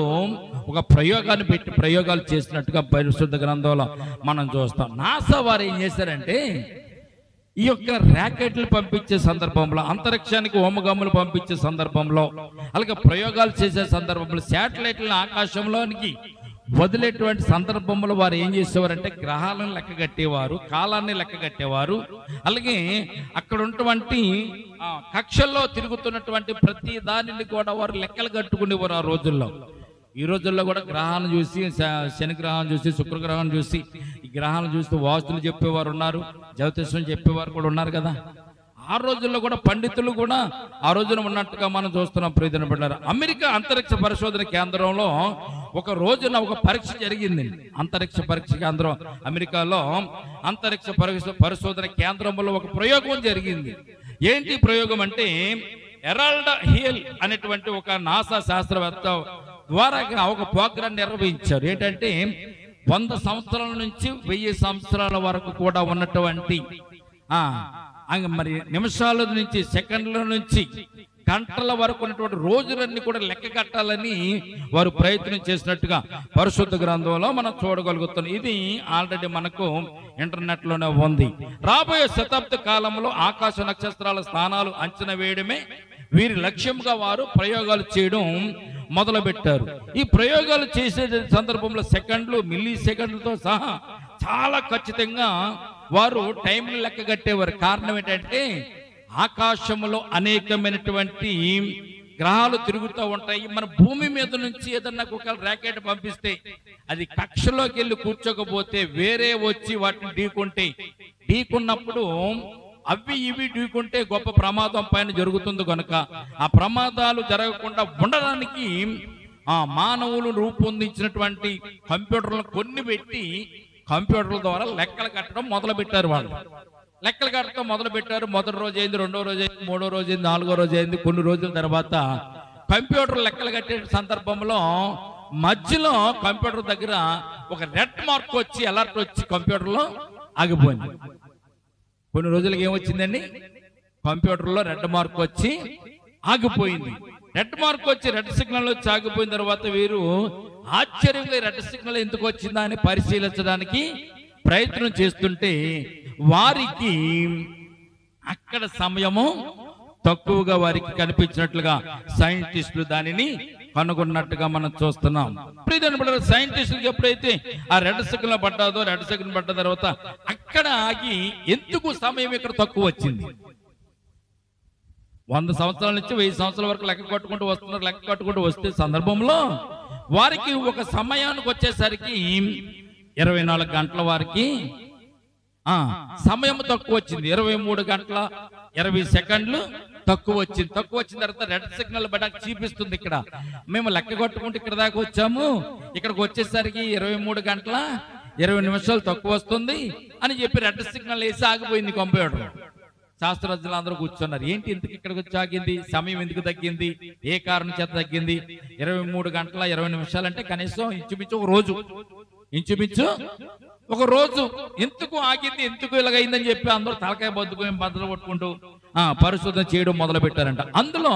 Speaker 1: ఒక ప్రయోగాన్ని పెట్టి ప్రయోగాలు చేసినట్టుగా పరిశుద్ధ గ్రంథంలో మనం చూస్తాం. నాసా వారు ఏం చేశారంటే, ఈ యొక్క ర్యాకెట్లు పంపించే సందర్భంలో, అంతరిక్షానికి హోమగమ్ములు పంపించే సందర్భంలో, అలాగే ప్రయోగాలు చేసే సందర్భంలో, శాటిలైట్లను ఆకాశంలోనికి వదిలేటువంటి సందర్భంలో వారు ఏం చేసేవారంటే గ్రహాలను లెక్క కట్టేవారు, కాలాన్ని లెక్క కట్టేవారు. అలాగే అక్కడ ఉన్నటువంటి కక్షల్లో తిరుగుతున్నటువంటి ప్రతి దానిని కూడా వారు లెక్కలు కట్టుకునేవారు ఆ రోజుల్లో. ఈ రోజుల్లో కూడా గ్రహాలను చూసి, శని గ్రహం చూసి, శుక్రగ్రహం చూసి, ఈ గ్రహాలను చూస్తూ వాస్తులు చెప్పేవారు ఉన్నారు, జ్యోతిష్యం చెప్పేవారు కూడా ఉన్నారు కదా. ఆ రోజుల్లో కూడా పండితులు కూడా ఆ రోజున ఉన్నట్టుగా మనం చూస్తున్నాం. ప్రియమైన బిడ్డలారా, అమెరికా అంతరిక్ష పరిశోధన కేంద్రంలో ఒక రోజున ఒక పరీక్ష జరిగింది. అంతరిక్ష పరీక్ష కేంద్రం అమెరికాలో అంతరిక్ష పరిశోధన కేంద్రంలో ఒక ప్రయోగం జరిగింది. ఏంటి ప్రయోగం అంటే, ఎరాల్డ్ హియల్ అనేటువంటి ఒక నాసా శాస్త్రవేత్త ద్వారా ఒక ప్రోగ్రాం నిర్వహించారు. ఏంటంటే 100 సంవత్సరాల నుంచి 1000 సంవత్సరాల వరకు కూడా ఉన్నటువంటి మరి నిమిషాల నుంచి, సెకండ్ల నుంచి, గంటల వరకు ఉన్నటువంటి రోజులన్నీ కూడా లెక్క కట్టాలని వారు ప్రయత్నం చేసినట్టుగా పరిశుద్ధ గ్రంథంలో మనం చూడగలుగుతున్నాం. ఇది ఆల్రెడీ మనకు ఇంటర్నెట్ లోనే ఉంది. రాబోయే శతాబ్ద కాలంలో ఆకాశ నక్షత్రాల స్థానాలు అంచనా వేయడమే వీరి లక్ష్యంగా వారు ప్రయోగాలు చేయడం మొదలు పెట్టారు. ఈ ప్రయోగాలు చేసే సందర్భంలో సెకండ్లు, మిల్లీ సెకండ్లతో సహా చాలా ఖచ్చితంగా వారు టైంని లెక్క కట్టేవారు. కారణం ఏంటంటే, ఆకాశంలో అనేకమైనటువంటి గ్రహాలు తిరుగుతూ ఉంటాయి. మన భూమి మీద నుంచి ఏదన్నా ఒక ర్యాకెట్ పంపిస్తే అది కక్షలోకి వెళ్ళి కూర్చోకపోతే వేరే వచ్చి వాటిని ఢీకున్నప్పుడు అవి ఇవి ఢీకుంటే గొప్ప ప్రమాదం పైన జరుగుతుంది. కనుక ఆ ప్రమాదాలు జరగకుండా ఉండడానికి మానవులు రూపొందించినటువంటి కంప్యూటర్లను కొన్ని పెట్టి కంప్యూటర్ల ద్వారా లెక్కలు కట్టడం మొదలు పెట్టారు. వాళ్ళు లెక్కలు కట్టడం మొదలు పెట్టారు. మొదటి రోజు అయింది, రెండో రోజు అయింది, మూడో రోజు అయింది, నాలుగో రోజు అయింది. కొన్ని రోజుల తర్వాత కంప్యూటర్ లెక్కలు కట్టే సందర్భంలో మధ్యలో కంప్యూటర్ దగ్గర ఒక రెడ్ మార్క్ వచ్చి, అలర్ట్ వచ్చి కంప్యూటర్లో ఆగిపోయింది. కొన్ని రోజులకి ఏమొచ్చిందండి, కంప్యూటర్లో రెడ్ మార్క్ వచ్చి ఆగిపోయింది. రెడ్ మార్క్ వచ్చి, రెడ్ సిగ్నల్ వచ్చి ఆగిపోయిన తర్వాత వీరు ఆశ్చర్యంగా రెడ్ సిగ్నల్ ఎందుకు వచ్చిందా అని పరిశీలించడానికి ప్రయత్నం చేస్తుంటే వారికి అక్కడ సమయము తక్కువగా వారికి కనిపించినట్లుగా సైంటిస్టులు దానిని కనుగొన్నట్టుగా మనం చూస్తున్నాం. సైంటిస్టులకు ఎప్పుడైతే ఆ రెడ్ సిగ్నల్ పడ్డాదో, రెడ్ సిగ్నల్ పడ్డ తర్వాత అక్కడ ఆగి ఎందుకు సమయం ఇక్కడ తక్కువ వచ్చింది? 100 సంవత్సరాల నుంచి 1000 సంవత్సరాల వరకు లెక్క కట్టుకుంటూ వస్తున్నారు. లెక్క కట్టుకుంటూ వస్తే సందర్భంలో వారికి ఒక సమయానికి వచ్చేసరికి 24 గంటల వారికి సమయం తక్కువ వచ్చింది. 23 గంటల 20 సెకండ్లు తక్కువ వచ్చింది. తక్కువ వచ్చిన తర్వాత రెడ్ సిగ్నల్ బయట చూపిస్తుంది. ఇక్కడ మేము లెక్క కొట్టుకుంటూ ఇక్కడ దాకా వచ్చాము, ఇక్కడికి వచ్చేసరికి 23 గంటల 20 నిమిషాలు తక్కువ వస్తుంది అని చెప్పి రెడ్ సిగ్నల్ వేసి ఆగిపోయింది కంప్యూటర్. శాస్త్రజ్ఞులు అందరూ కూర్చున్నారు. ఏంటి ఎందుకు ఇక్కడికి వచ్చి ఆగింది? సమయం ఎందుకు తగ్గింది? ఏ కారణం చేత తగ్గింది? 23 గంటల 20 నిమిషాలు అంటే కనీసం ఇంచుమించు ఒక రోజు, ఇంచుమించు ఒక రోజు ఎందుకు ఆగింది, ఎందుకు ఇలాగైందని చెప్పి అందరూ తలకాయ బద్దుకొని బద్దలు కొట్టుకుంటూ పరిశోధన చేయడం మొదలు పెట్టారంట. అందులో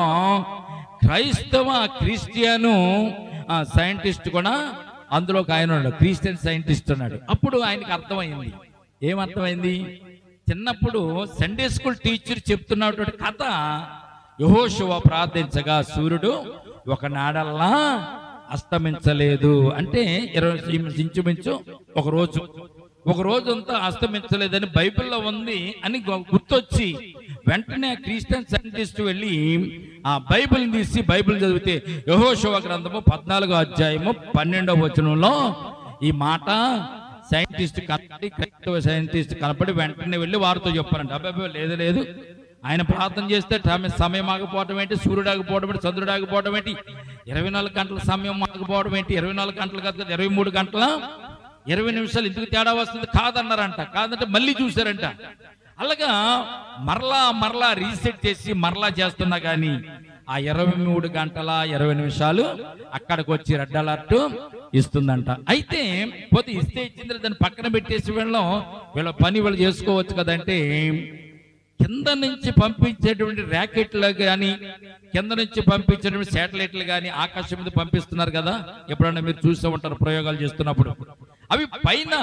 Speaker 1: క్రిస్టియను సైంటిస్ట్ కూడా అందులో ఒక ఆయన ఉన్నాడు, క్రిస్టియన్ సైంటిస్ట్ అన్నాడు. అప్పుడు ఆయనకి అర్థమైంది. ఏమర్థమైంది? చిన్నప్పుడు సండే స్కూల్ టీచర్ చెప్తున్నటువంటి కథ, యెహోషువ ప్రార్థించగా సూర్యుడు ఒక నాడల్లా అస్తమించలేదు అంటే ఇంచుమించు ఒక రోజు అంతా అస్తమించలేదని బైబిల్లో ఉంది అని గుర్తొచ్చి వెంటనే క్రిస్టియన్ సైంటిస్ట్ వెళ్ళి ఆ బైబిల్ తీసి బైబిల్ చదివితే యెహోషువ గ్రంథము 14వ అధ్యాయము 12వ వచనంలో ఈ మాట క్రైస్తవ సైంటిస్ట్ కనపడి వెంటనే వెళ్ళి వారితో చెప్పారంట. అబ్బాయి లేదు, ఆయన ప్రార్థన చేస్తే సమయం ఆగిపోవడం ఏంటి, సూర్యుడు ఆగిపోవడం ఏంటి, చంద్రుడు ఆగిపోవడం ఏంటి, 24 గంటల సమయం ఆగిపోవడం ఏంటి, 24 గంటలు కాదు 23 గంటల 20 నిమిషాలు ఎందుకు తేడా వస్తుంది? కాదన్నారంట. కాదంటే మళ్ళీ చూసారంట. అలాగా మరలా రీసెట్ చేసి మరలా చేస్తున్నా కానీ ఆ 23 గంటల 20 నిమిషాలు అక్కడికి వచ్చి రెడ్ అలర్ట్ ఇస్తుందంట. అయితే పోతే ఇస్తే ఇచ్చింది, దాన్ని పక్కన పెట్టేసి వీళ్ళ పని వీళ్ళు చేసుకోవచ్చు కదంటే, కింద నుంచి పంపించేటువంటి ర్యాకెట్లు కానీ, కింద నుంచి పంపించేటువంటి శాటిలైట్లు కానీ ఆకాశం మీద పంపిస్తున్నారు కదా, ఎప్పుడన్నా మీరు చూస్తూ ఉంటారు ప్రయోగాలు చేస్తున్నప్పుడు. అవి పైన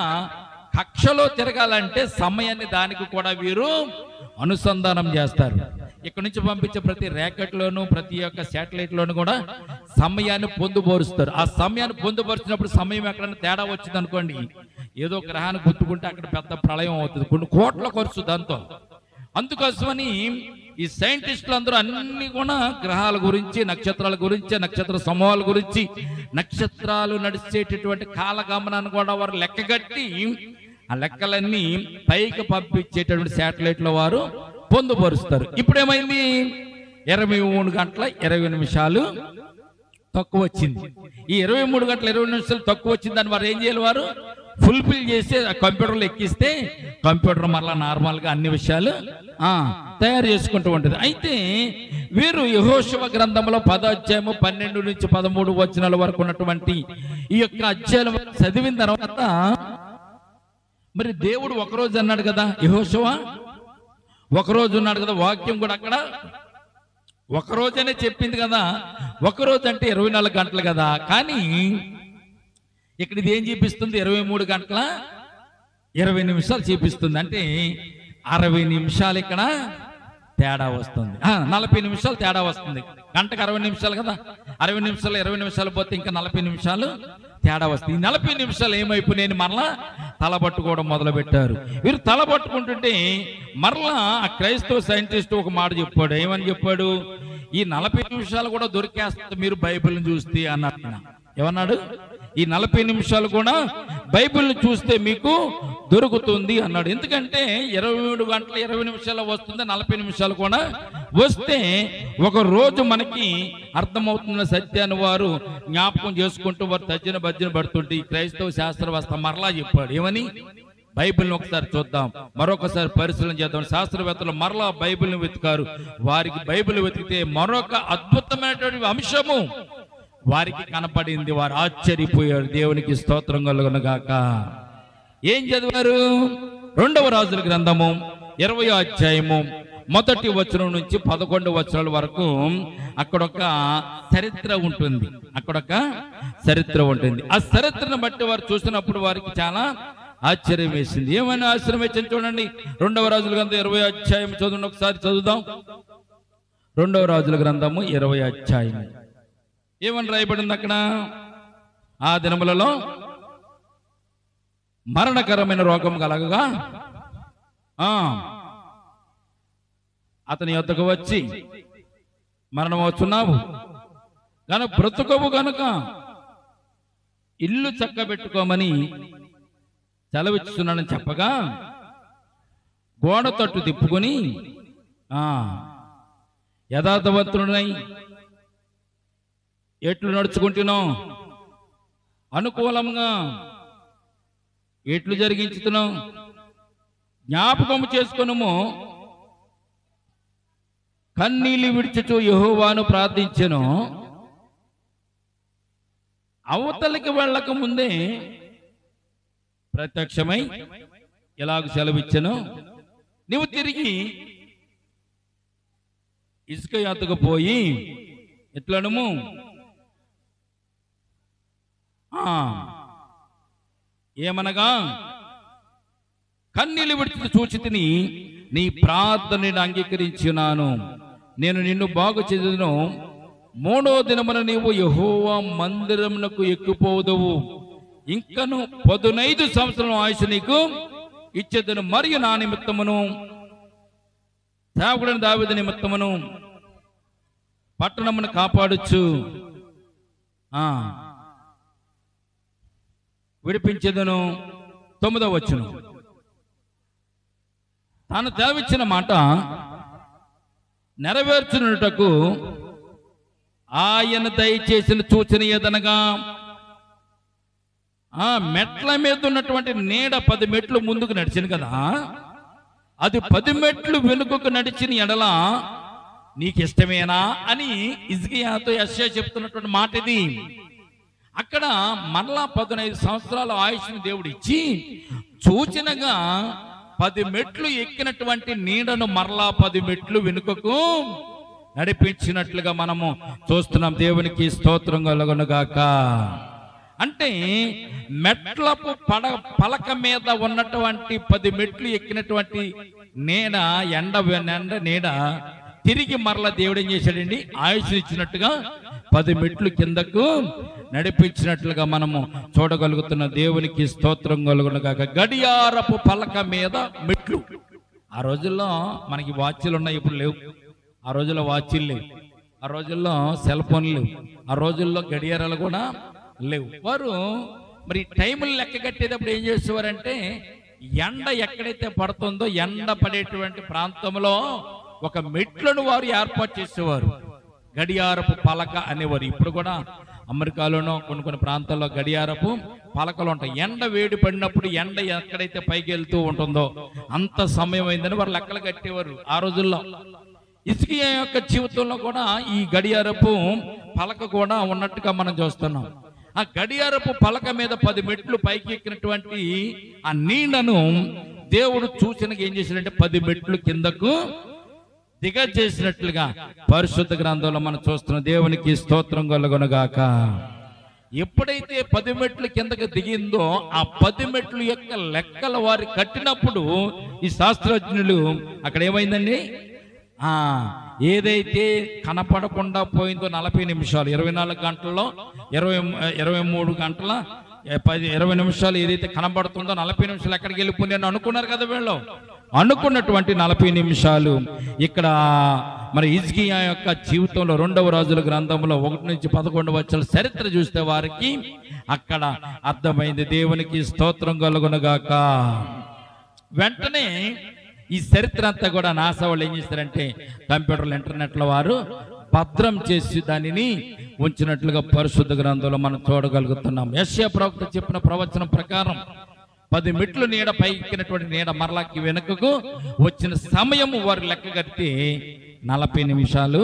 Speaker 1: కక్షలో తిరగాలంటే సమయాన్ని దానికి కూడా వీరు అనుసంధానం చేస్తారు. ఇక్కడ నుంచి పంపించే ప్రతి ర్యాకెట్లోను ప్రతి ఒక్క శాటిలైట్ లోను కూడా సమయాన్ని పొందుపరుస్తారు. ఆ సమయాన్ని పొందుపరిచినప్పుడు సమయం ఎక్కడైనా తేడా వచ్చింది అనుకోండి, ఏదో గ్రహాన్ని గుర్తుకుంటే అక్కడ పెద్ద ప్రళయం అవుతుంది, కొన్ని కోట్ల ఖర్చు దాంతో. అందుకోసమని ఈ సైంటిస్టులు అందరూ అన్ని కూడా గ్రహాల గురించి, నక్షత్రాల గురించి, నక్షత్ర సమూహాల గురించి, నక్షత్రాలు నడిచేటటువంటి కాలగమనాన్ని కూడా వారు లెక్కగట్టి ఆ లెక్కలన్నీ పైకి పంపించేటటువంటి శాటిలైట్ల వారు పొందుపరుస్తారు. ఇప్పుడేమైంది? 23 గంటల 20 నిమిషాలు తక్కువ వచ్చింది. ఈ 23 గంటల 20 నిమిషాలు తక్కువ వచ్చింది దాన్ని వారు ఏం చేయాలి? వారు ఫుల్ఫిల్ చేసి కంప్యూటర్లో ఎక్కిస్తే కంప్యూటర్ మరలా నార్మల్గా అన్ని విషయాలు తయారు చేసుకుంటూ ఉంటుంది. అయితే వీరు యెహోషువ గ్రంథంలో 10వ అధ్యాయము 12 నుంచి 13 వచనాల వరకు ఉన్నటువంటి ఈ యొక్క అధ్యాయం చదివిన తర్వాత, మరి దేవుడు ఒకరోజు అన్నాడు కదా, యెహోషువ ఒకరోజు ఉన్నాడు కదా, వాక్యం కూడా అక్కడ ఒకరోజనే చెప్పింది కదా. ఒకరోజు అంటే 24 గంటలు కదా, కానీ ఇక్కడ ఇది ఏం చూపిస్తుంది? 23 గంటల 20 నిమిషాలు చూపిస్తుంది. అంటే 60 నిమిషాలు ఇక్కడ తేడా వస్తుంది, 40 నిమిషాలు తేడా వస్తుంది. గంటకు 60 నిమిషాలు కదా, 60 నిమిషాలు 20 నిమిషాలు పోతే ఇంకా 40 నిమిషాలు తేడా వస్తుంది. 40 నిమిషాలు ఏమైపోయినాయని మరలా తలబట్టుకోవడం మొదలు పెట్టారు. వీరు తలబట్టుకుంటుంటే మరలా ఆ క్రైస్తవ సైంటిస్ట్ ఒక మాట చెప్పాడు. ఏమని చెప్పాడు? ఈ 40 నిమిషాలు కూడా దొరికేస్తుంది మీరు బైబిల్ని చూస్తే అన్నాడు. ఏమన్నాడు? ఈ 40 నిమిషాలు కూడా బైబిల్ని చూస్తే మీకు దొరుకుతుంది అన్నాడు. ఎందుకంటే 23 గంటల 20 నిమిషాలు వస్తుంది, 40 నిమిషాలు కూడా వస్తే ఒక రోజు మనకి అర్థమవుతున్న సత్యాన్ని వారు జ్ఞాపకం చేసుకుంటూ వారు తజ్జన భజ్జన పడుతుంటే ఈ క్రైస్తవ శాస్త్రవేత్త మరలా చెప్పాడు. ఏమని? బైబిల్ని ఒకసారి చూద్దాం, మరొకసారి పరిశీలన చేద్దాం. శాస్త్రవేత్తలు మరలా బైబిల్ని వెతికారు. వారికి బైబిల్ వెతికితే మరొక అద్భుతమైనటువంటి అంశము వారికి కనపడింది. వారు ఆశ్చర్యపోయారు. దేవునికి స్తోత్రం కలుగును గాక. ఏం చదివారు? 2వ రాజుల గ్రంథము 20వ అధ్యాయము 1వ వచనం నుంచి 11వ వచనాల వరకు అక్కడొక చరిత్ర ఉంటుంది. ఆ చరిత్రను బట్టి వారు చూసినప్పుడు వారికి చాలా ఆశ్చర్యం వేసింది. ఏమైనా ఆశ్చర్యం వేసింది చూడండి. 2వ రాజుల గ్రంథం 20వ అధ్యాయం చదువును, ఒకసారి చదువుదాం. రెండవ రాజుల గ్రంథము 20వ అధ్యాయం. ఏమని రాయబడింది అక్కడ? ఆ దినములలో మరణకరమైన రోగం కలగగా అతని యొద్దకు వచ్చి, మరణం వచ్చున్నావు కనుక బ్రతుకవు కనుక ఇల్లు చక్కబెట్టుకోమని సెలవిస్తున్నానని చెప్పగా, గోడ తట్టు తిప్పుకొని యథార్థవంతుడై ఎట్లు నడుచుకుంటున్నావు, అనుకూలంగా ఎట్లు జరిగించుతున్నావు జ్ఞాపకము చేసుకొనుము. కన్నీళ్ళు విడిచుచు యెహోవాను ప్రార్థించెను. అవతలికి వెళ్ళక ముందే ప్రత్యక్షమై ఇలాగ సెలవిచ్చెను, నువ్వు తిరిగి హిజ్కియాకు పోయి ఎట్లనుము, ఏమనగా కన్నీళ్ళు విడిచి చూచి తిని నీ ప్రార్థనని అంగీకరించున్నాను. నేను నిన్ను బాగు చేదును. 3వ దినమున నీవు యెహోవా మందిరమునకు ఎక్కిపోదువు. ఇంకను 15 సంవత్సరాల ఆయుష్ నీకు ఇచ్చేదను. మరియు నా నిమిత్తమును సేవకుడైన దావీదు నిమిత్తమును పట్టణమును కాపాడుచు విడిపించేదను. 9వ వచనం. తాను దేవిచ్చిన మాట నెరవేర్చుటకు ఆయన దయచేసిన సూచన ఏదనగా, మెట్ల మీద ఉన్నటువంటి నీడ 10 మెట్లు ముందుకు నడిచింది కదా, అది 10 మెట్లు వెనుకకు నడిచిన ఎడల నీకు ఇష్టమేనా అని హిజ్కియాతో యెషయా చెప్తున్నటువంటి మాట ఇది. అక్కడ మరలా 15 సంవత్సరాల ఆయుష్ని దేవుడు ఇచ్చి సూచనగా 10 మెట్లు ఎక్కినటువంటి నీడను మరలా 10 మెట్లు వెనుకకు నడిపించినట్లుగా మనము చూస్తున్నాం. దేవునికి స్తోత్రం కలుగునుగాక. అంటే మెట్లపు పలక మీద ఉన్నటువంటి 10 మెట్లు ఎక్కినటువంటి నీడ ఎండ నీడ తిరిగి మరలా దేవుడు ఏం చేశాడండి, ఆయుష్ ఇచ్చినట్టుగా 10 మెట్లు కిందకు నడిపించినట్లుగా మనము చూడగలుగుతున్న. దేవునికి స్తోత్రం కలుగునుగాక. గడియారపు పలక మీద మెట్లు. ఆ రోజుల్లో మనకి వాచ్లు ఉన్నాయి, ఇప్పుడు లేవు. ఆ రోజుల్లో వాచ్లు లేవు, ఆ రోజుల్లో సెల్ ఫోన్లు లేవు, ఆ రోజుల్లో గడియారాలు కూడా లేవు. వారు మరి టైములు లెక్క కట్టేటప్పుడు ఏం చేసేవారంటే, ఎండ ఎక్కడైతే పడుతుందో ఎండ పడేటువంటి ప్రాంతంలో ఒక మెట్లను వారు ఏర్పాటు చేసేవారు. గడియారపు పలక అనేవారు. ఇప్పుడు కూడా అమెరికాలోనో కొన్ని ప్రాంతాల్లో గడియారపు పలకలు ఉంటాయి. ఎండ వేడి పడినప్పుడు ఎండ ఎక్కడైతే పైకి వెళ్తూ ఉంటుందో అంత సమయం అయిందని వారు లెక్కలు కట్టేవారు ఆ రోజుల్లో. హిజ్కియా యొక్క జీవితంలో కూడా ఈ గడియారపు పలక కూడా ఉన్నట్టుగా మనం చూస్తున్నాం. ఆ గడియారపు పలక మీద 10 మెట్లు పైకి ఎక్కినటువంటి ఆ నీడను దేవుడు సూచనగా ఏం చేశాడంటే 10 మెట్లు కిందకు దిగజేసినట్లుగా పరిశుద్ధ గ్రంథంలో మనం చూస్తున్న. దేవునికి స్తోత్రం కలుగునుగాక. ఎప్పుడైతే 10 మెట్లు కిందకి దిగిందో ఆ 10 మెట్లు యొక్క లెక్కల వారి కట్టినప్పుడు ఈ శాస్త్రజ్ఞులు అక్కడ ఏమైందండి, ఏదైతే కనపడకుండా పోయిందో 40 నిమిషాలు, 24 గంటల్లో 23 గంటల 20 నిమిషాలు ఏదైతే కనబడుతుందో 40 నిమిషాలు ఎక్కడికి వెళ్ళిపోయింది అని అనుకున్నారు కదా వీళ్ళు. అనుకున్నటువంటి 40 నిమిషాలు ఇక్కడ మరి హిజ్కియా యొక్క జీవితంలో 2వ రాజుల గ్రంథంలో 1 నుంచి 11 వచనాల చరిత్ర చూస్తే వారికి అక్కడ అర్థమైంది. దేవునికి స్తోత్రం కలుగునుగాక. వెంటనే ఈ చరిత్ర అంతా కూడా నాసా వాళ్ళు ఏం చేస్తారంటే కంప్యూటర్లు, ఇంటర్నెట్లో వారు భద్రం చేసి దానిని ఉంచినట్లుగా పరిశుద్ధ గ్రంథంలో మనం చూడగలుగుతున్నాం. యెషయా ప్రవక్త చెప్పిన ప్రవచనం ప్రకారం 10 మెట్లు నీడ పైకినటువంటి నీడ మరలాకి వెనుకకు వచ్చిన సమయం వారు లెక్క కడితే 40 నిమిషాలు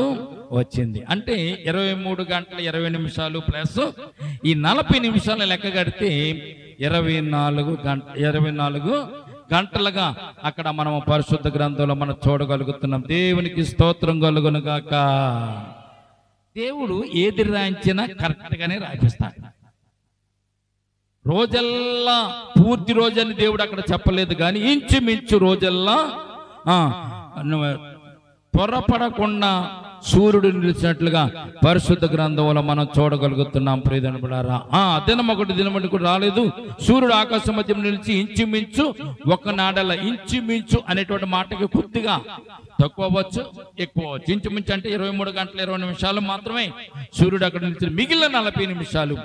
Speaker 1: వచ్చింది. అంటే 23 గంటల 20 నిమిషాలు ప్లస్ ఈ 40 నిమిషాల లెక్క కడితే 24 గంటలుగా అక్కడ మనం పరిశుద్ధ గ్రంథంలో మనం చూడగలుగుతున్నాం. దేవునికి స్తోత్రం కలుగునుగాక. దేవుడు ఏది రాయించినా కరెక్ట్ గానే రాయిస్తాడు. రోజల్లా పూర్తి రోజని దేవుడు అక్కడ చెప్పలేదు, కానీ ఇంచుమించు రోజల్లా త్వరపడకుండా సూర్యుడు నిలిచినట్లుగా పరిశుద్ధ గ్రంథంలో మనం చూడగలుగుతున్నాం. ప్రియమైన బిడ్డలారా, దినం ఒకటి దినం కూడా రాలేదు. సూర్యుడు ఆకాశం మధ్య నిలిచి ఇంచుమించు ఒక నాడల, ఇంచుమించు అనేటువంటి మాటకి కొద్దిగా తక్కువ అవ్వచ్చు, ఎక్కువ అవ్వచ్చు. ఇంచుమించు అంటే 23 గంటల 20 నిమిషాలు మాత్రమే సూర్యుడు అక్కడ నిలిచి, మిగిలిన 40 నిమిషాలు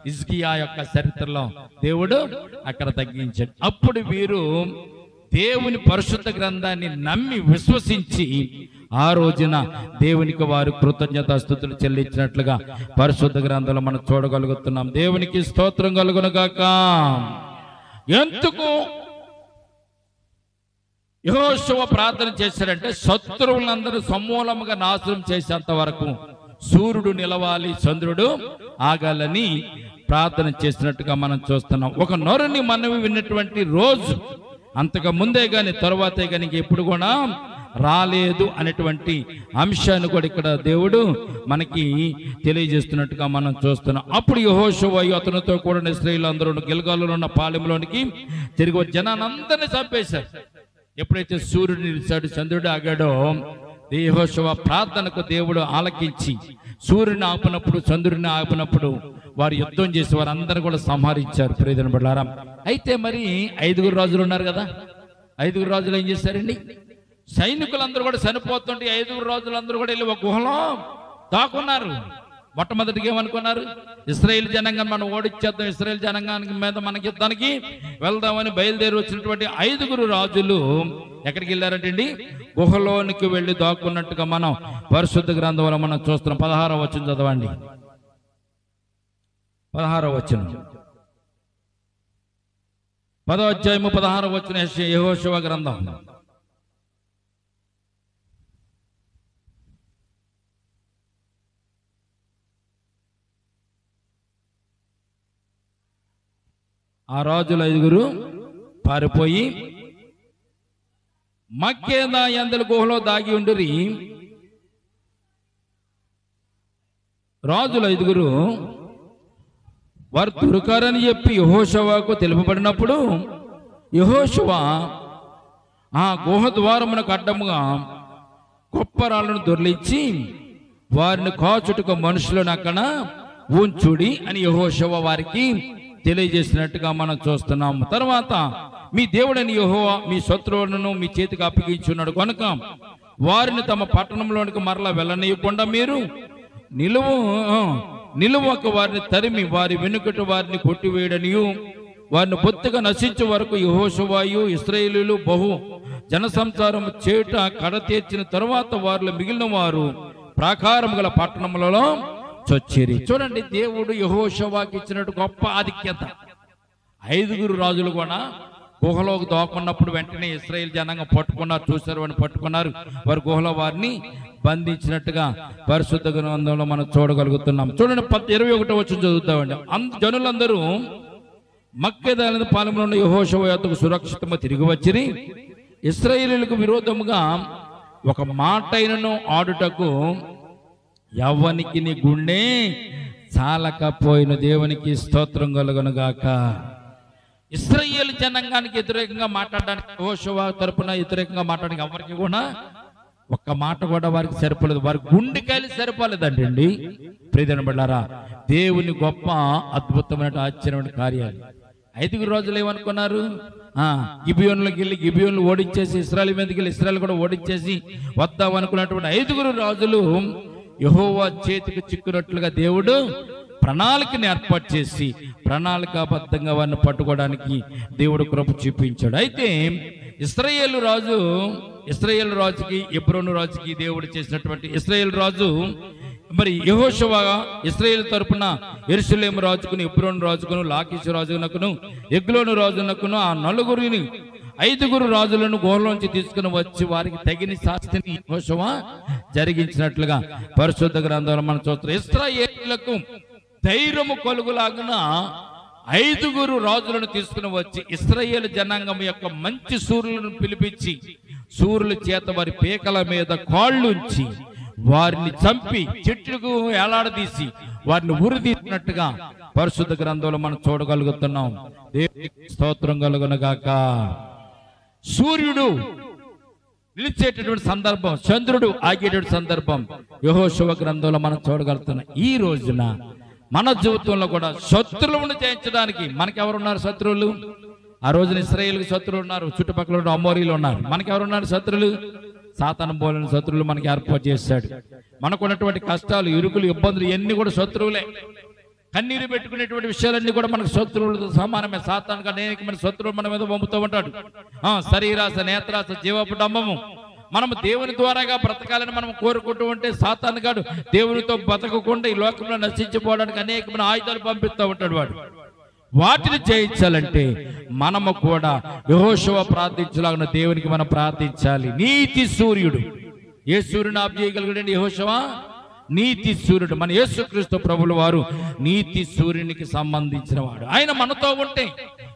Speaker 1: హిజ్కియా యొక్క చరిత్రలో దేవుడు అక్కడ తగ్గించాడు. అప్పుడు వీరు దేవుని పరిశుద్ధ గ్రంథాన్ని నమ్మి విశ్వసించి ఆ రోజున దేవునికి వారు కృతజ్ఞతాస్తుతులు చెల్లించినట్లుగా పరిశుద్ధ గ్రంథంలో మనం చూడగలుగుతున్నాం. దేవునికి స్తోత్రం కలుగును గాక. ఎందుకు యెహోషువ ప్రార్థన చేశాడంటే, శత్రువులందరూ సమూలముగా నాశనం చేసేంత వరకు సూర్యుడు నిలవాలి, చంద్రుడు ఆగాలని ప్రార్థన చేసినట్టుగా మనం చూస్తున్నాం. ఒక నరుని మనవి విన్నటువంటి రోజు అంతకు ముందే గాని తరువాతే గాని ఎప్పుడు కూడా రాలేదు అనేటువంటి అంశాన్ని కూడా ఇక్కడ దేవుడు మనకి తెలియజేస్తున్నట్టుగా మనం చూస్తున్నాం. అప్పుడు యెహోషువ అతనితో కూడా ఇశ్రాయేలీయులందరూ గిల్గాలులో ఉన్న పాలెంలోనికి తిరిగి జనాన్ని అందరినీ చంపేశారు. ఎప్పుడైతే సూర్యుడు నిలిచాడు, చంద్రుడు ఆగాడో, యెహోషువ ప్రార్థనకు దేవుడు ఆలకించి సూర్యుని ఆపినప్పుడు, చంద్రుడిని ఆపినప్పుడు వారు యుద్ధం చేసి వారందరూ కూడా సంహరించారు. ప్రియమైన బిడ్డలారా, అయితే మరి 5 రాజులు ఉన్నారు కదా, 5 రాజులు ఏం చేశారండి? సైనికులందరూ కూడా చనిపోతుంటే 5 రాజులందరూ కూడా వెళ్ళి ఒక గుహలో దాక్కున్నారు. మొట్టమొదటిగా ఏమనుకున్నారు? ఇశ్రాయేల్ జనాంగాన్ని మనం ఓడించేద్దాం, ఇశ్రాయేల్ జనాంగానికి మీద మనకి యుద్ధానికి వెళ్దామని బయలుదేరి వచ్చినటువంటి 5 రాజులు ఎక్కడికి వెళ్ళారంటండి? గుహలోనికి వెళ్ళి దాక్కున్నట్టుగా మనం పరిశుద్ధ గ్రంథంలో మనం చూస్తున్నాం. 16వ వచనం చదవండి. 16వ వచనం, 10వ అధ్యాయము 16వ వచనం యెహోషువ గ్రంథం. ఆ రాజులు 5 పారిపోయి మక్కేదా యందలి గుహలో దాగి ఉండిరి. రాజులు 5 వారు దొరకారని చెప్పి యెహోషువకు తెలుపబడినప్పుడు యెహోషువ ఆ గుహ ద్వారమునకు అడ్డముగా కొప్పరాలను దొర్లించి వారిని కాచుటకు మనుషులను అక్కడ ఉంచుడి అని యెహోషువ వారికి తెలియజేసినట్టుగా మనం చూస్తున్నాము. తర్వాత మీ దేవుడని యెహోవా మీ శత్రువులను మీ చేతికి అప్పగించున్నాడు కనుక వారిని తమ పట్టణంలోనికి మరలా వెళ్ళనీయకుండా మీరు నిలువక వారిని తరిమి వారి వెనుకటి వారిని కొట్టివేయడనియు వారిని బొత్తిగా నశించే వరకు యెహోషువయు ఇశ్రాయేలీయులు బహు జనసంచారం చేట కడతీర్చిన తరువాత వారిలో మిగిలిన వారు ప్రాకారం గల పట్టణములలో చొచ్చిరి. చూడండి, దేవుడు యెహోషువకి ఇచ్చినట్టు గొప్ప ఆధిక్యత. 5 రాజులు కూడా గుహలోకి దోకున్నప్పుడు వెంటనే ఇశ్రాయేల్ జనాంగం పట్టుకున్నారు, చూశారు, వారిని పట్టుకున్నారు. వారి గుహలో వారిని బంధించినట్టుగా పరిశుద్ధ గ్రంథంలో మనం చూడగలుగుతున్నాం. చూడండి, 21వ వచనం చదువుతామండి. జనులందరూ మక్కేదా పాలెంలో ఉన్న యెహోషువ యొద్దకు సురక్షితంగా తిరిగి వచ్చిరి. ఇశ్రాయేలీయులకు విరోధముగా ఒక మాటైనను ఆడుటకు యవ్వనికి నీ గుండె చాలకపోయిన. దేవునికి స్తోత్రం కలుగును గాక. ఇశ్రాయేలు జనాంగానికి వ్యతిరేకంగా మాట్లాడడానికి, యెహోషువ తరపున వ్యతిరేకంగా మాట్లాడడానికి ఎవరికి కూడా ఒక్క మాట కూడా వారికి సరిపోలేదు. వారి గుండెకాయలు సరిపోలేదంటండి. ప్రియమైన బిడ్డలారా, దేవుని గొప్ప అద్భుతమైన ఆశ్చర్యమైన కార్యాలు. 5 రాజులు ఏమనుకున్నారు? గిబియోనులకు వెళ్ళి గిబియోన్లు ఓడించేసి ఇశ్రాయేలు మీదకి వెళ్ళి ఇశ్రాయేలు కూడా ఓడించేసి వద్దాం అనుకున్నటువంటి 5 రాజులు యెహోవా చేతికి చిక్కునట్లుగా దేవుడు ప్రణాళికని ఏర్పాటు చేసి ప్రణాళికాబద్ధంగా వారిని పట్టుకోవడానికి దేవుడు కృప చూపించాడు. అయితే ఇశ్రాయేలు రాజుకి ఎబ్రోను రాజుకి దేవుడు చేసినటువంటి ఇశ్రాయేలు రాజు మరి యెహోషువ ఇశ్రాయేలు తరపున యెరూషలేము రాజుకును, ఎబ్రోను రాజుకును, లాకీషు రాజునకును, ఎగ్లోను రాజునకును ఆ 5 రాజులను గుహలోంచి తీసుకుని వచ్చి వారికి తగిన శాస్త్రిని యెహోషువ జరిగించినట్లుగా పరిశుద్ధ గ్రంథంలో మనం చూస్తాం. ఇశ్రాయేలులకు ధైర్యము కలుగులాగున 5 రాజులను తీసుకుని వచ్చి ఇశ్రాయేలు జనాంగం యొక్క మంచి సూర్యులను పిలిపించి సూర్యుల చేత వారి పేకల మీద కాళ్ళుంచి వారిని చంపి చెట్లకు ఏలాడదీసి వారిని ఉరిదీసినట్టుగా పరిశుద్ధ గ్రంథంలో మనం చూడగలుగుతున్నాం. దేవునికి స్తోత్రం కలుగును గాక. సూర్యుడు నిలిచేటటువంటి సందర్భం, చంద్రుడు ఆగేటటువంటి సందర్భం యెహోషువ గ్రంథంలో మనం చూడగలుగుతున్నాం. ఈ రోజున మన జీవితంలో కూడా శత్రువులను జయించడానికి మనకెవరున్నారు శత్రువులు? ఆ రోజున ఇశ్రాయేలుకి శత్రువులు ఉన్నారు, చుట్టుపక్కల ఉన్న అమోరీలు ఉన్నారు. మనకెవరున్నారు శత్రువులు? సాతాను పోలిన శత్రువులు మనకి ఏర్పాటు చేశాడు. మనకున్నటువంటి కష్టాలు, ఇరుకులు, ఇబ్బందులు ఇవన్నీ కూడా శత్రువులే. కన్నీరు పెట్టుకునేటువంటి విషయాలన్నీ కూడా మనకు శత్రువులతో సమానమే. సాతానుగా అనేకమైన శత్రువులు మన మీద పంపుతూ ఉంటాడు. శరీరాశ, నేత్రాశ, జీవపు డంబము. మనము దేవుని ద్వారాగా బ్రతకాలని మనం కోరుకుంటూ ఉంటే సాతాను గాడు దేవునితో బతకకుండా ఈ లోకంలో నశించిపోవడానికి అనేకమైన ఆయుధాలు పంపిస్తూ ఉంటాడు. వాటిని జయించాలంటే మనము కూడా యెహోషువ ప్రార్థించలాగిన దేవునికి మనం ప్రార్థించాలి. నీతి సూర్యుడు, ఏ సూర్యుని ఆపు చేయగలిగాడండి యెహోషువ? నీతి సూర్యుడు. మన యేసుక్రీస్తు ప్రభుల వారు నీతి సూర్యునికి సంబంధించిన వాడు. ఆయన మనతో ఉంటే,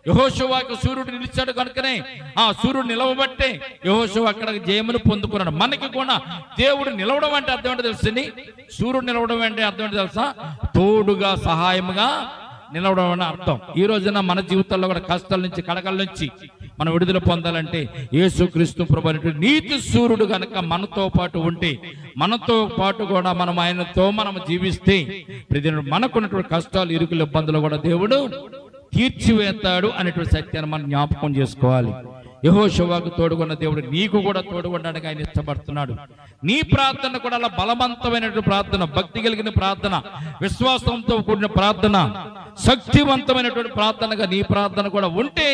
Speaker 1: యెహోషువకు సూర్యుడు నిలిచాడు కనుకనే ఆ సూర్యుడు నిలవబట్టే యెహోషువ అక్కడ జయమును పొందుకున్నాడు. మనకి కూడా దేవుడు నిలవడం అంటే అర్థం ఏంటో తెలుసండి? సూర్యుడు నిలవడం అంటే అర్థం ఏంటో తెలుసా? తోడుగా, సహాయముగా నిలవడం అని అర్థం. ఈ రోజున మన జీవితాల్లో కూడా కష్టాల నుంచి, కడకల నుంచి మనం విడుదల పొందాలంటే యేసుక్రీస్తు ప్రభువు నీతి సూర్యుడు కనుక మనతో పాటు ఉంటే, మనతో పాటు కూడా మనం ఆయనతో మనం జీవిస్తే ప్రతిదిన మనకున్నటువంటి కష్టాలు, ఇరుకులు, ఇబ్బందులు కూడా దేవుడు తీర్చివేస్తాడు అనేటువంటి సత్యాన్ని మనం జ్ఞాపకం చేసుకోవాలి. యెహోషువకు తోడుగొన్న దేవుడు నీకు కూడా తోడుగొనడానికి ఆయన ఇష్టపడుతున్నాడు. నీ ప్రార్థన కూడా అలా బలవంతమైనటువంటి ప్రార్థన, భక్తి కలిగిన ప్రార్థన, విశ్వాసంతో కూడిన ప్రార్థన, శక్తివంతమైనటువంటి ప్రార్థనగా నీ ప్రార్థన కూడా ఉంటే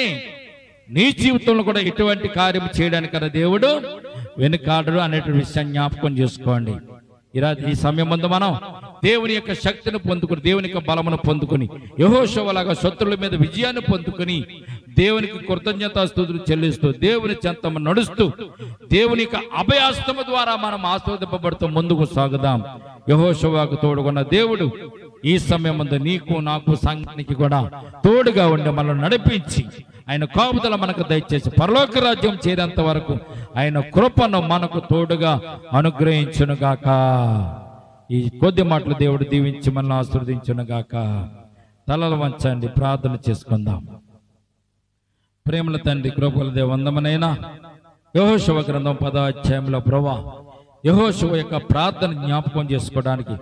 Speaker 1: నీ జీవితంలో కూడా ఎటువంటి కార్యం చేయడానికన్నా దేవుడు వెనుకాడడు అనేటువంటి విషయాన్ని జ్ఞాపకం చేసుకోండి. ఈ సమయం ముందు మనం దేవుని యొక్క శక్తిని పొందుకుని, దేవుని యొక్క బలమును పొందుకుని, యెహోషువలాగా శత్రువుల మీద విజయాన్ని పొందుకుని దేవునికి కృతజ్ఞతాస్తుతులు చెల్లిస్తూ, దేవుని చెంత నడుస్తూ, దేవుని యొక్క అభయాస్తము ద్వారా మనం ఆస్వాదింపబడుతూ ముందుకు సాగుదాం. యెహోషువకు తోడుగొన్న దేవుడు ఈ సమయం ముందు నీకు, నాకు, సంఘానికి కూడా తోడుగా ఉండి మనల్ని నడిపించి ఆయన కాపుదల మనకు దయచేసి పరలోక రాజ్యం చేరేంత వరకు ఆయన కృపను మనకు తోడుగా అనుగ్రహించునుగాక. ఈ కొద్ది మాటలు దేవుడు దీవించి మనల్ని ఆశీర్వదించునుగాక. తలలు వంచండి, ప్రార్థన చేసుకుందాం. ప్రేమల తండ్రి, కృపల దేవ, వందమనైనా యెహోషువ గ్రంథం 10వ అధ్యాయంలో ప్రభువా యెహోషువ యొక్క ప్రార్థన జ్ఞాపకం చేసుకోవడానికి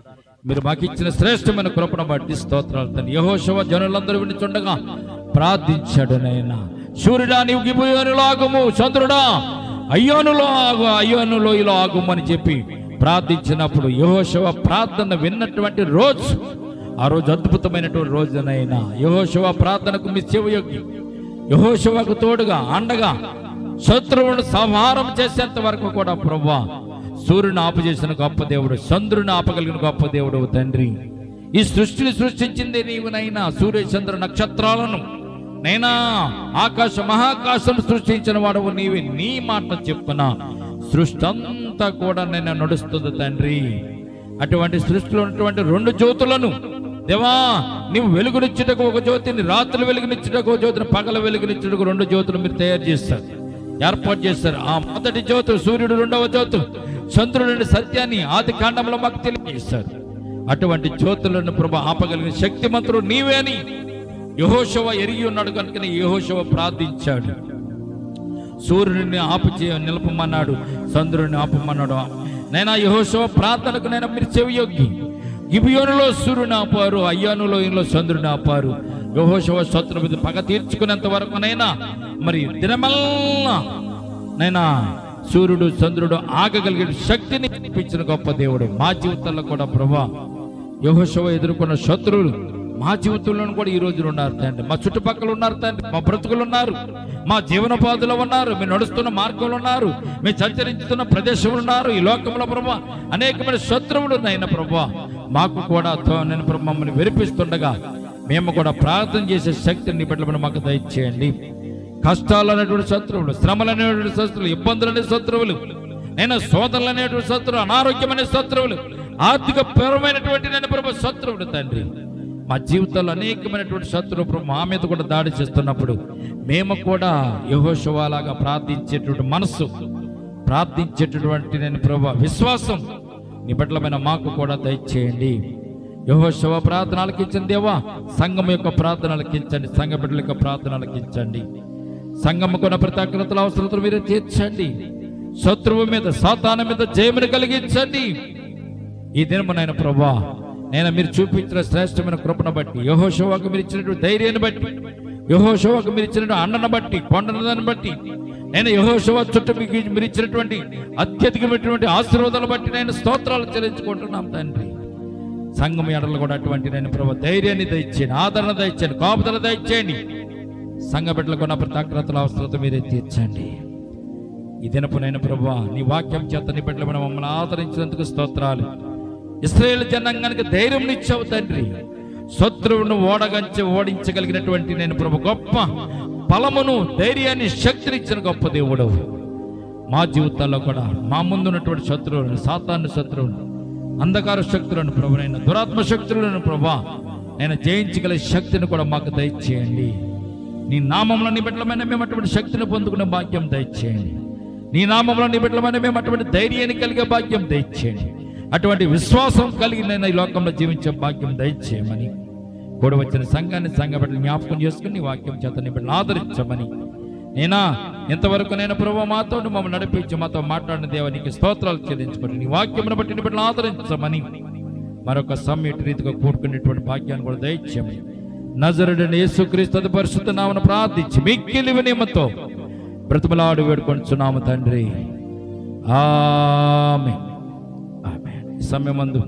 Speaker 1: మీరు మాకు ఇచ్చిన శ్రేష్టమైన కృపను బట్టి స్తోత్రాలు తండ్రి. యెహోషువ జనులందరూ వినిచుండగా ప్రార్థించాడు నైనా, సూర్యుడా నీవు గిబియోనులో ఆగుము, చంద్రుడా అయ్యోనులో ఆగు, అయ్యోనులో ఇలా ఆగుము అని చెప్పి ప్రార్థించినప్పుడు యెహోషువ ప్రార్థన విన్నటువంటి రోజు, ఆ రోజు అద్భుతమైనటువంటి రోజునైనా యెహోషువ ప్రార్థనకు మీ చెవియొగ్గి యెహోషువకు తోడుగా అండగా శత్రువును సంహారం చేసేంత వరకు కూడా ప్రభువా సూర్యుని ఆపజేసిన గొప్ప దేవుడు, చంద్రుని ఆపగలిగిన గొప్ప దేవుడు తండ్రి. ఈ సృష్టిని సృష్టించింది నీవునైనా, సూర్య చంద్ర నక్షత్రాలను నైనా ఆకాశ మహాకాశం సృష్టించిన వాడవు నీవే. నీ మాట చెప్పున సృష్టి అంతా కూడా నేను నడుస్తుంది తండ్రి. అటువంటి సృష్టిలో ఉన్నటువంటి 2 జ్యోతులను దేవా నీవు వెలుగునిచ్చుటకు ఒక జ్యోతిని, రాత్రులు వెలుగునిచ్చుటకు ఒక జ్యోతిని, పగల వెలుగునిచ్చుటకు 2 జ్యోతులు మీరు తయారు చేస్తారు, ఏర్పాటు చేస్తారు. ఆ మొదటి జ్యోతు సూర్యుడు, 2వ జ్యోతు చంద్రుడి సత్యాన్ని ఆది కాండంలో మాకు తెలియజేస్తారు. అటువంటి జ్యోతులను ప్రభు ఆపగలిగిన శక్తిమంతుడు నీవే అని యెహోషువ ఎరిగి ఉన్నాడు కనుకనే యెహోషువ ప్రార్థించాడు. సూర్యుడిని నిలపమన్నాడు, చంద్రుడిని ఆపమన్నాడు. నైనా యెహోషువ ప్రార్థనకు నైనా మీరు చెవియొగ్గి గిబియోనులో సూర్యుని ఆపారు, అయ్యోనులో ఇంట్లో చంద్రుని ఆపారు. యెహోషువ శత్రు మీద పగ తీర్చుకునేంత వరకు నైనా మరి దినమల్లా నైనా సూర్యుడు, చంద్రుడు ఆగగలిగిన శక్తిని ఇప్పించిన గొప్ప దేవుడు. మా జీవితంలో కూడా ప్రభా యెహోషువ ఎదుర్కొన్న శత్రువులు మా జీవితంలో కూడా ఈ రోజులు ఉన్నారు తండ్రి. మా చుట్టుపక్కల ఉన్నారు తండ్రి, మా బ్రతుకులు ఉన్నారు, మా జీవనోపాధిలో ఉన్నారు, మీరు నడుస్తున్న మార్గంలో ఉన్నారు, మీరు సంచరించుతున్న ప్రదేశంలో ఉన్నారు. ఈ లోకంలో ప్రభా అనేకమైన శత్రువులు నైనా ప్రభా మాకు కూడా నేను ప్రభు మమ్మల్ని విరిపిస్తుండగా మేము కూడా ప్రార్థన చేసే శక్తిని బట్టి మాకు దయచేయండి. కష్టాలు అనేటువంటి శత్రువులు, శ్రమలు అనేటువంటి శత్రువులు, ఇబ్బందులు అనే శత్రువులు, నేను శోధనలు అనేటువంటి శత్రువులు, అనారోగ్యం అనే శత్రువులు, ఆర్థిక పరమైనటువంటి నేను ప్రభు శత్రువులు తండ్రి. మా జీవితంలో అనేకమైనటువంటి శత్రువు ప్రభు మా మీద కూడా దాడి చేస్తున్నప్పుడు మేము కూడా యెహోషువలాగా ప్రార్థించేటువంటి మనస్సు, ప్రార్థించేటటువంటి నేను ప్రభు విశ్వాసం నిబిడలమైన మాకు కూడా దయచేయండి. యెహోషువ ప్రార్థన ఆలకించండి దేవా, సంఘం యొక్క ప్రార్థన ఆలకించండి, సంఘ బిడ్డల యొక్క ప్రార్థన ఆలకించండి. సంఘముకున్న ప్రతి అగ్రతల అవసరతలు మీరు తీర్చండి. శత్రువు మీద సాతాను మీద జయమును కలిగించండి. ఈ దినము నాయన ప్రభువా, నేను మీరు చూపించిన శ్రేష్టమైన కృపను బట్టి, యెహోషువకు మీరు ఇచ్చినటువంటి ధైర్యాన్ని బట్టి, యెహోషువకు మీరు ఇచ్చినటువంటి అండను బట్టి, కొండను బట్టి, నేను యెహోషువ చుట్టూ మీకు మీరు ఇచ్చినటువంటి అత్యధికమైనటువంటి ఆశీర్వాదాలు బట్టి నేను స్తోత్రాలు చెల్లించుకుంటున్నాం తండ్రి. సంఘం ఎడలు కూడా అటువంటి నేను ప్రభు ధైర్యాన్ని దయచేయండి, ఆదరణ దయచేయండి, కాపుదల దయచేయండి. సంఘ బిడ్డలకు ఉన్న ప్రతి అగ్రతల అవసరత మీరే తీర్చండి. ఈ దినపు నేను ప్రభువా, నీ వాక్యం చేత నీ బిడ్డలు మమ్మల్ని ఆదరించినందుకు స్తోత్రాలు. ఇశ్రాయేలు జనాంగానికి ధైర్యం ఇచ్చావు తండ్రి. శత్రువును ఓడించగలిగినటువంటి నేను ప్రభు గొప్ప బలమును, ధైర్యాన్ని, శక్తిని ఇచ్చిన గొప్ప దేవుడు. మా జీవితాల్లో కూడా మా ముందున్నటువంటి శత్రువులను, సాతాను శత్రువులను, అంధకార శక్తులను ప్రభునైనా, దురాత్మ శక్తులను ప్రభా నేను జయించగల శక్తిని కూడా మాకు దయచేయండి. నీ నామంలో నీ బిడ్డలమైన మేము అటువంటి శక్తిని పొందుకునే భాగ్యం దయచేయండి. నీ నామంలో నీ బిడ్డలమైన మేము అటువంటి ధైర్యాన్ని కలిగే భాగ్యం దయచేయండి. అటువంటి విశ్వాసం కలిగి నేను ఈ లోకంలో జీవించే భాగ్యం దయచేయమని, కూడా వచ్చిన సంఘాన్ని, సంఘ బిడ్డలు జ్ఞాపకం చేసుకుని నీ వాక్యం చేత నీ బిడ్డలు ఆదరించమని, నేనా ఇంతవరకు నేను ప్రభు మాతో మమ్మల్ని నడిపించి మాతో మాట్లాడిన దేవానికి స్తోత్రాలు చెల్లించుకోండి. నీ వాక్యమును బట్టి నీ బిడ్డలు ఆదరించమని, మరొక సమ్మిట్ రీతిగా కూడుకునేటువంటి భాగ్యాన్ని కూడా దయచేయమని నజరుడైన యేసుక్రీస్తు పరిశుద్ధ నామమున ప్రార్థించి మిక్కిలి వినయముతో బ్రతిమలాడి వేడుకొంచున్నాము తండ్రి. ఆమేన్. ఆమేన్. ఈ సమయమందు